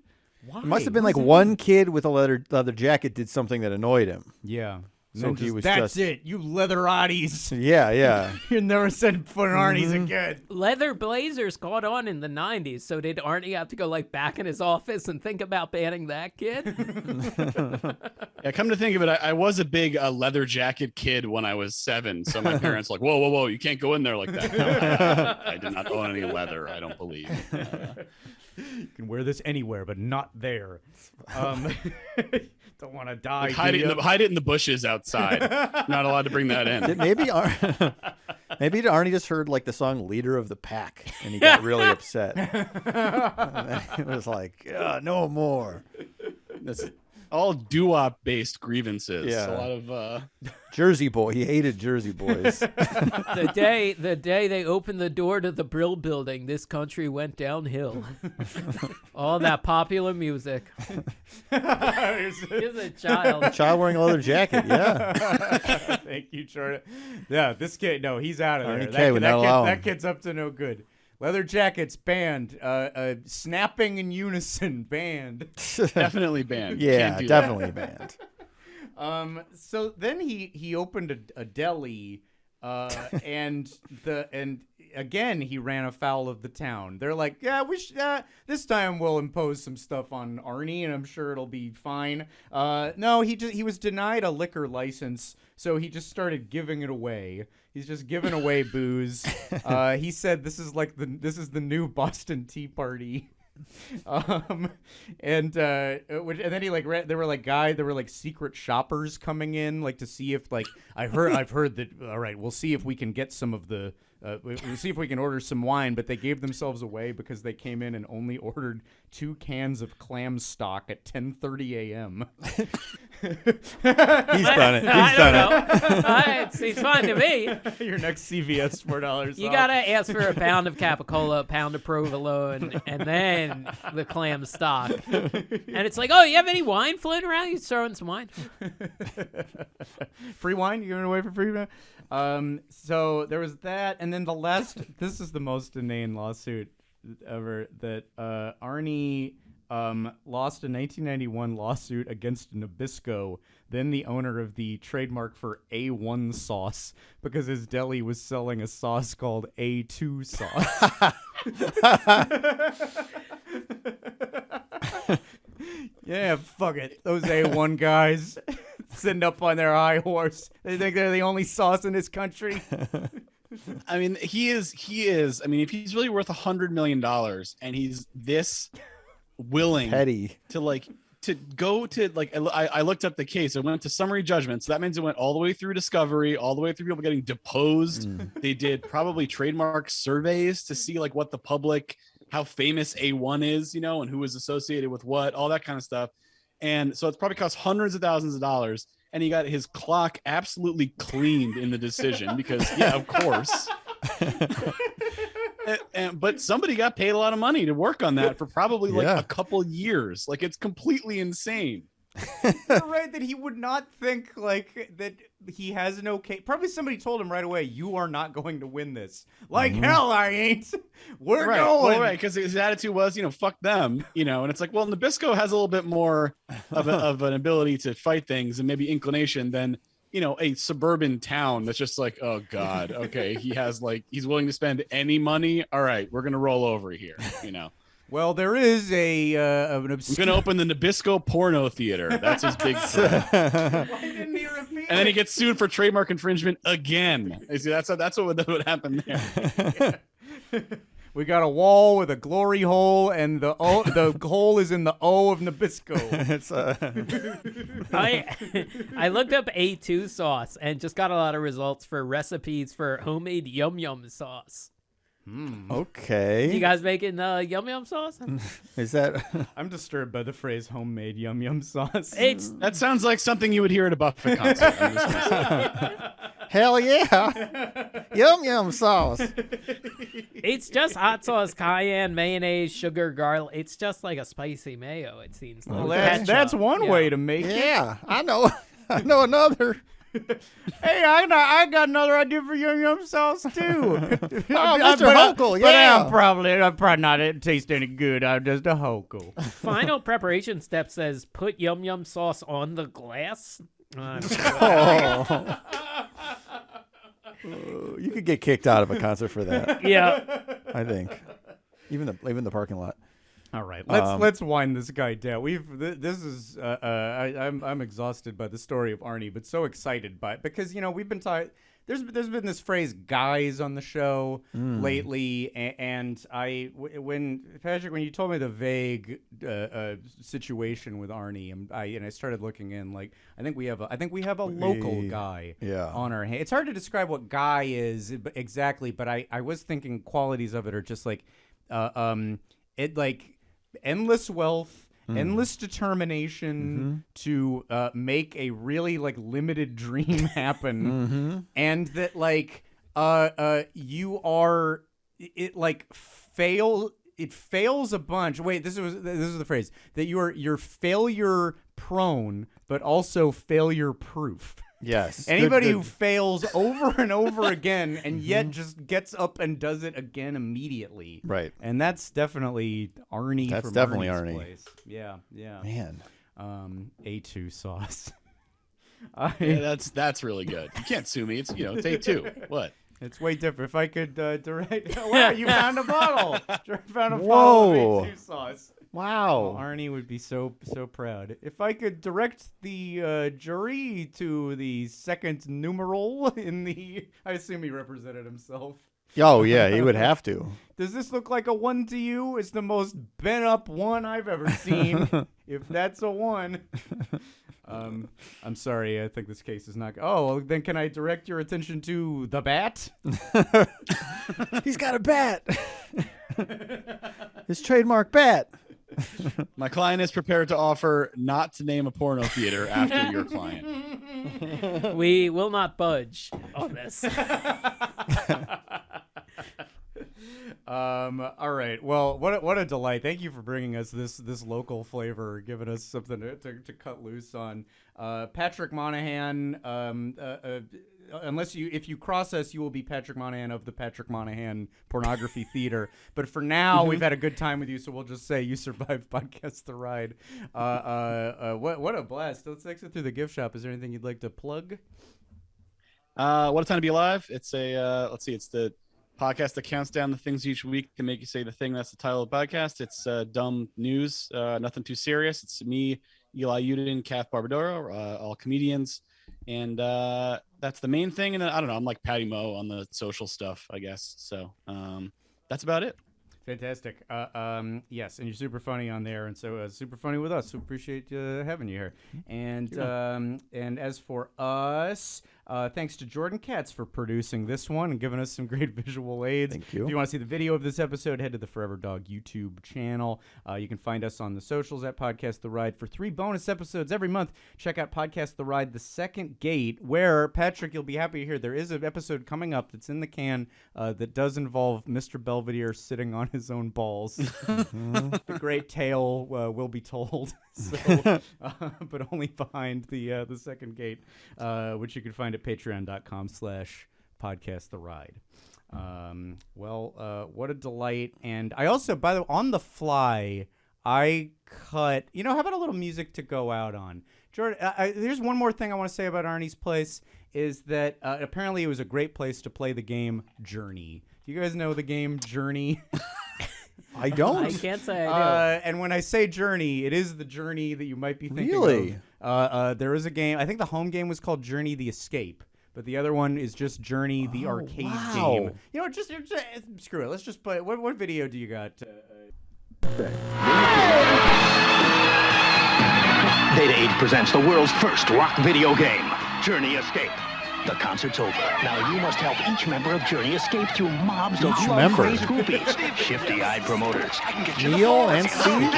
Why? It must have been What like was it? one kid with a leather jacket did something that annoyed him. Yeah. And So then he was that's just- it. You leatherati's. Yeah, yeah. You never set foot on Arnie's again. Leather blazers caught on in the 90s, so did Arnie have to go like back in his office and think about banning that kid? Yeah, come to think of it, I was a big leather jacket kid when I was 7. So my parents were like, whoa, you can't go in there like that. No, I did not own any leather, I don't believe. You can wear this anywhere, but not there. Don't want to die. Like, hide it in the bushes outside. Not allowed to bring that in. Maybe Arnie just heard like the song "Leader of the Pack" and he got really upset. It was like, no more. That's all doo-wop based grievances. Yeah. A lot of Jersey Boy. He hated Jersey Boys. The day they opened the door to the Brill Building, this country went downhill. All that popular music. He's a child. Child wearing a leather jacket. Yeah. Thank you, Jordan. Yeah, this kid, no, he's out of there. Arnie K would not allow him. That kid's up to no good. Leather jackets banned. Snapping in unison banned. definitely banned. Yeah, Can't do definitely banned. So then he opened a deli, and again he ran afoul of the town. They're like, yeah, this time we'll impose some stuff on Arnie, and I'm sure it'll be fine. No, he was denied a liquor license, so he just started giving it away. He's just giving away booze. He said this is the new Boston Tea Party. And then he there were like secret shoppers coming in like to see if like I've heard that all right, we'll see if we can get some of the we'll see if we can order some wine, but they gave themselves away because they came in and only ordered 2 cans of clam stock at 10:30 a.m. He's done it. I He's don't done it. know. It's fine to me. Your next CVS $4 You off. gotta ask for a pound of Capicola, a pound of provolone, and then the clam stock. And it's like, oh, you have any wine floating around? You throw in some wine. Free wine? You giving it away for free? So there was that, and then the last. This is the most inane lawsuit ever that Arnie lost a 1991 lawsuit against Nabisco, then the owner of the trademark for A1 sauce, because his deli was selling a sauce called A2 sauce. Yeah, fuck it. Those A1 guys sitting up on their high horse. They think they're the only sauce in this country. I mean, he is. I mean, if he's really worth $100 million and he's this willing Petty. to go to I looked up the case. It went to summary judgment, so that means it went all the way through discovery, all the way through people getting deposed. They did probably trademark surveys to see like what the public, how famous A1 is, and who was associated with what, all that kind of stuff. And so it's probably cost hundreds of thousands of dollars. And he got his clock absolutely cleaned in the decision because, yeah, of course. But somebody got paid a lot of money to work on that for probably Yeah. a couple years. Like, it's completely insane. You're right that he would not think like that he has no case. Probably somebody told him right away, "You are not going to win this." Like hell, I ain't. We're Right. going. Well, right, because his attitude was, fuck them, and it's like, well, Nabisco has a little bit more of an ability to fight things and maybe inclination than, a suburban town that's just like, oh God, okay, he's willing to spend any money. All right, we're gonna roll over here, Well, there is an I'm obscure. gonna open the Nabisco Porno Theater. That's his big threat. Why didn't he repeat And then he gets sued for trademark infringement again. You see, that's what would happen there. We got a wall with a glory hole, and the hole is in the O of Nabisco. It's I looked up A2 sauce and just got a lot of results for recipes for homemade yum yum sauce. okay. You guys making yum yum sauce? Is that? I'm disturbed by the phrase homemade yum yum sauce. It's That sounds like something you would hear at a Buffett concert. I'm just gonna say. Hell yeah! Yum yum sauce. it's just hot sauce, cayenne, mayonnaise, sugar, garlic. It's just like a spicy mayo. It seems like. Well, Ketchup. that's one Yeah. way to make it. Yeah, I know. I know another. Hey, I got another idea for yum yum sauce too. Mr. Hokel, But yeah. I'm probably not. It tastes any good. I'm just a Hokel. Final preparation step says put yum yum sauce on the glass. Oh. You could get kicked out of a concert for that. Yeah. I think. Even the parking lot. All right, let's wind this guy down. This is I'm exhausted by the story of Arnie, but so excited by it because we've been talking. There's been this phrase "guys" on the show lately, and when Patrick, when you told me the vague situation with Arnie, and I started looking in, like I think we have a local guy on our hand. It's hard to describe what guy is exactly, but I was thinking qualities of it are just like it like endless wealth. Endless determination to make a really like limited dream happen, and that like you are it like fail. It fails a bunch. Wait, this is the phrase that you're failure prone, but also failure proof. Yes. Anybody Good. who fails over and over again and yet just gets up and does it again immediately. Right. And that's definitely Arnie. That's from definitely Arnie's Arnie. Place. Yeah. Man. A2 sauce. Yeah, that's really good. You can't sue me. It's it's A2. What? It's way different. If I could direct. Wow, you found a bottle. Found a bottle Whoa. of A2 sauce. Wow. Oh, Arnie would be so proud. If I could direct the jury to the second numeral in the, I assume he represented himself. Oh yeah, he would have to. Does this look like a 1 to you? It's the most bent up one I've ever seen. If that's a 1. I'm sorry. I think this case is not. Oh, well, then can I direct your attention to the bat? He's got a bat. His trademark bat. My client is prepared to offer not to name a porno theater after your client. We will not budge on this. All right. Well, what a delight. Thank you for bringing us this local flavor, giving us something to cut loose on. Patrick Monahan. If you cross us, you will be Patrick Monahan of the Patrick Monahan Pornography Theater. But for now, we've had a good time with you, so we'll just say you survived Podcast The Ride. What a blast. Let's exit through the gift shop. Is there anything you'd like to plug? What a Time to Be Alive. It's it's the podcast that counts down the things each week to make you say the thing. That's the title of the podcast. It's dumb news, nothing too serious. It's me, Eli Uden, Kath Barbadoro, all comedians. And that's the main thing. And then, I don't know, I'm like Patty Moe on the social stuff, I guess. So that's about it. Fantastic. Yes, and you're super funny on there, and so super funny with us. So appreciate having you here. And as for us, thanks to Jordan Katz for producing this one and giving us some great visual aids. Thank you. If you want to see the video of this episode, head to the Forever Dog YouTube channel. You can find us on the socials at Podcast The Ride. For 3 bonus episodes every month, check out Podcast The Ride, The Second Gate, where, Patrick, you'll be happy to hear there is an episode coming up that's in the can that does involve Mr. Belvedere sitting on his own balls. The great tale will be told, but only behind the second gate, which you can find at patreon.com/podcast the ride. What a delight. And I also, by the way, on the fly, I cut, how about a little music to go out on? Jordan, here's one more thing I want to say about Arnie's Place is that apparently it was a great place to play the game Journey. Do you guys know the game Journey? I don't. I can't say I do. And when I say Journey, it is the Journey that you might be thinking Really? of. There is a game. I think the home game was called Journey the Escape, but the other one is just Journey the arcade wow. game. You know, just screw it. Let's just play. What video do you got? Data 8 presents the world's first rock video game, Journey Escape. The concert's over. Now you must help each member of Journey escape through mobs of love-crazed groupies, shifty-eyed promoters, Neil and Steve.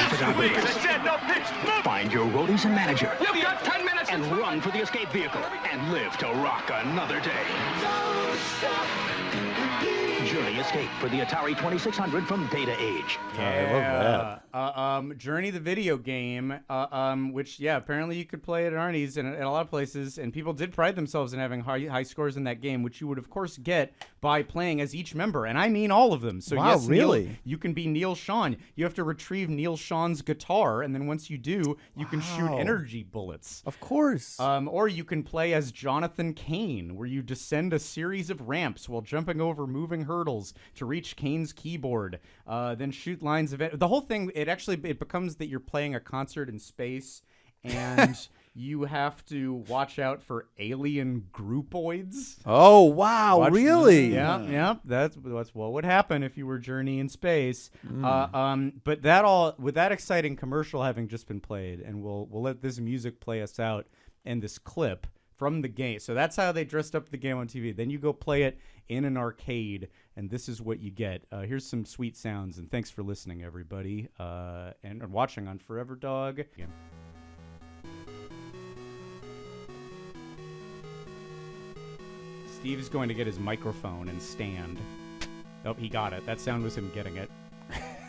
Find your roadies and manager. You've got 10 minutes. And run for the escape vehicle and live to rock another day. Journey Escape for the Atari 2600 from Data Age. Yeah, I love that. Journey the video game, which apparently you could play at Arnie's and at a lot of places, and people did pride themselves in having high scores in that game, which you would of course get by playing as each member, and I mean all of them. So wow, yes, really? Neil, you can be Neil Sean. You have to retrieve Neil Sean's guitar, and then once you do, you can shoot energy bullets. Of course. Or you can play as Jonathan Kane, where you descend a series of ramps while jumping over moving hurdles to reach Kane's keyboard. Then shoot lines of it. The whole thing, it becomes that you're playing a concert in space, and you have to watch out for alien groupoids. Oh, wow, really? Yeah. That's what would happen if you were Journey in space. But that with that exciting commercial having just been played, and we'll let this music play us out in this clip from the game. So that's how they dressed up the game on TV. Then you go play it in an arcade, and this is what you get. Here's some sweet sounds, and thanks for listening, everybody, and watching on Forever Dog. Yeah. Steve's going to get his microphone and stand. Oh, he got it. That sound was him getting it.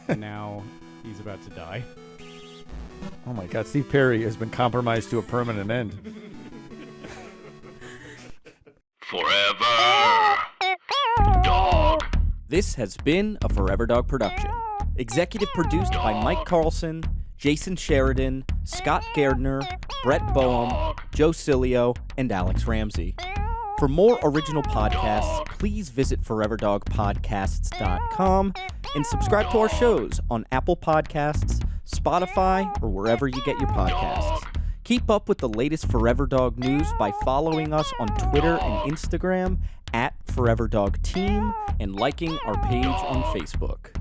And now he's about to die. Oh my God, Steve Perry has been compromised to a permanent end. Forever Dog. This has been a Forever Dog production. Executive produced by Mike Carlson, Jason Sheridan, Scott Gardner, Brett Boehm, Joe Cilio, and Alex Ramsey. For more original podcasts, please visit foreverdogpodcasts.com and subscribe to our shows on Apple Podcasts, Spotify, or wherever you get your podcasts. Keep up with the latest Forever Dog news by following us on Twitter and Instagram @ForeverDogTeam and liking our page on Facebook.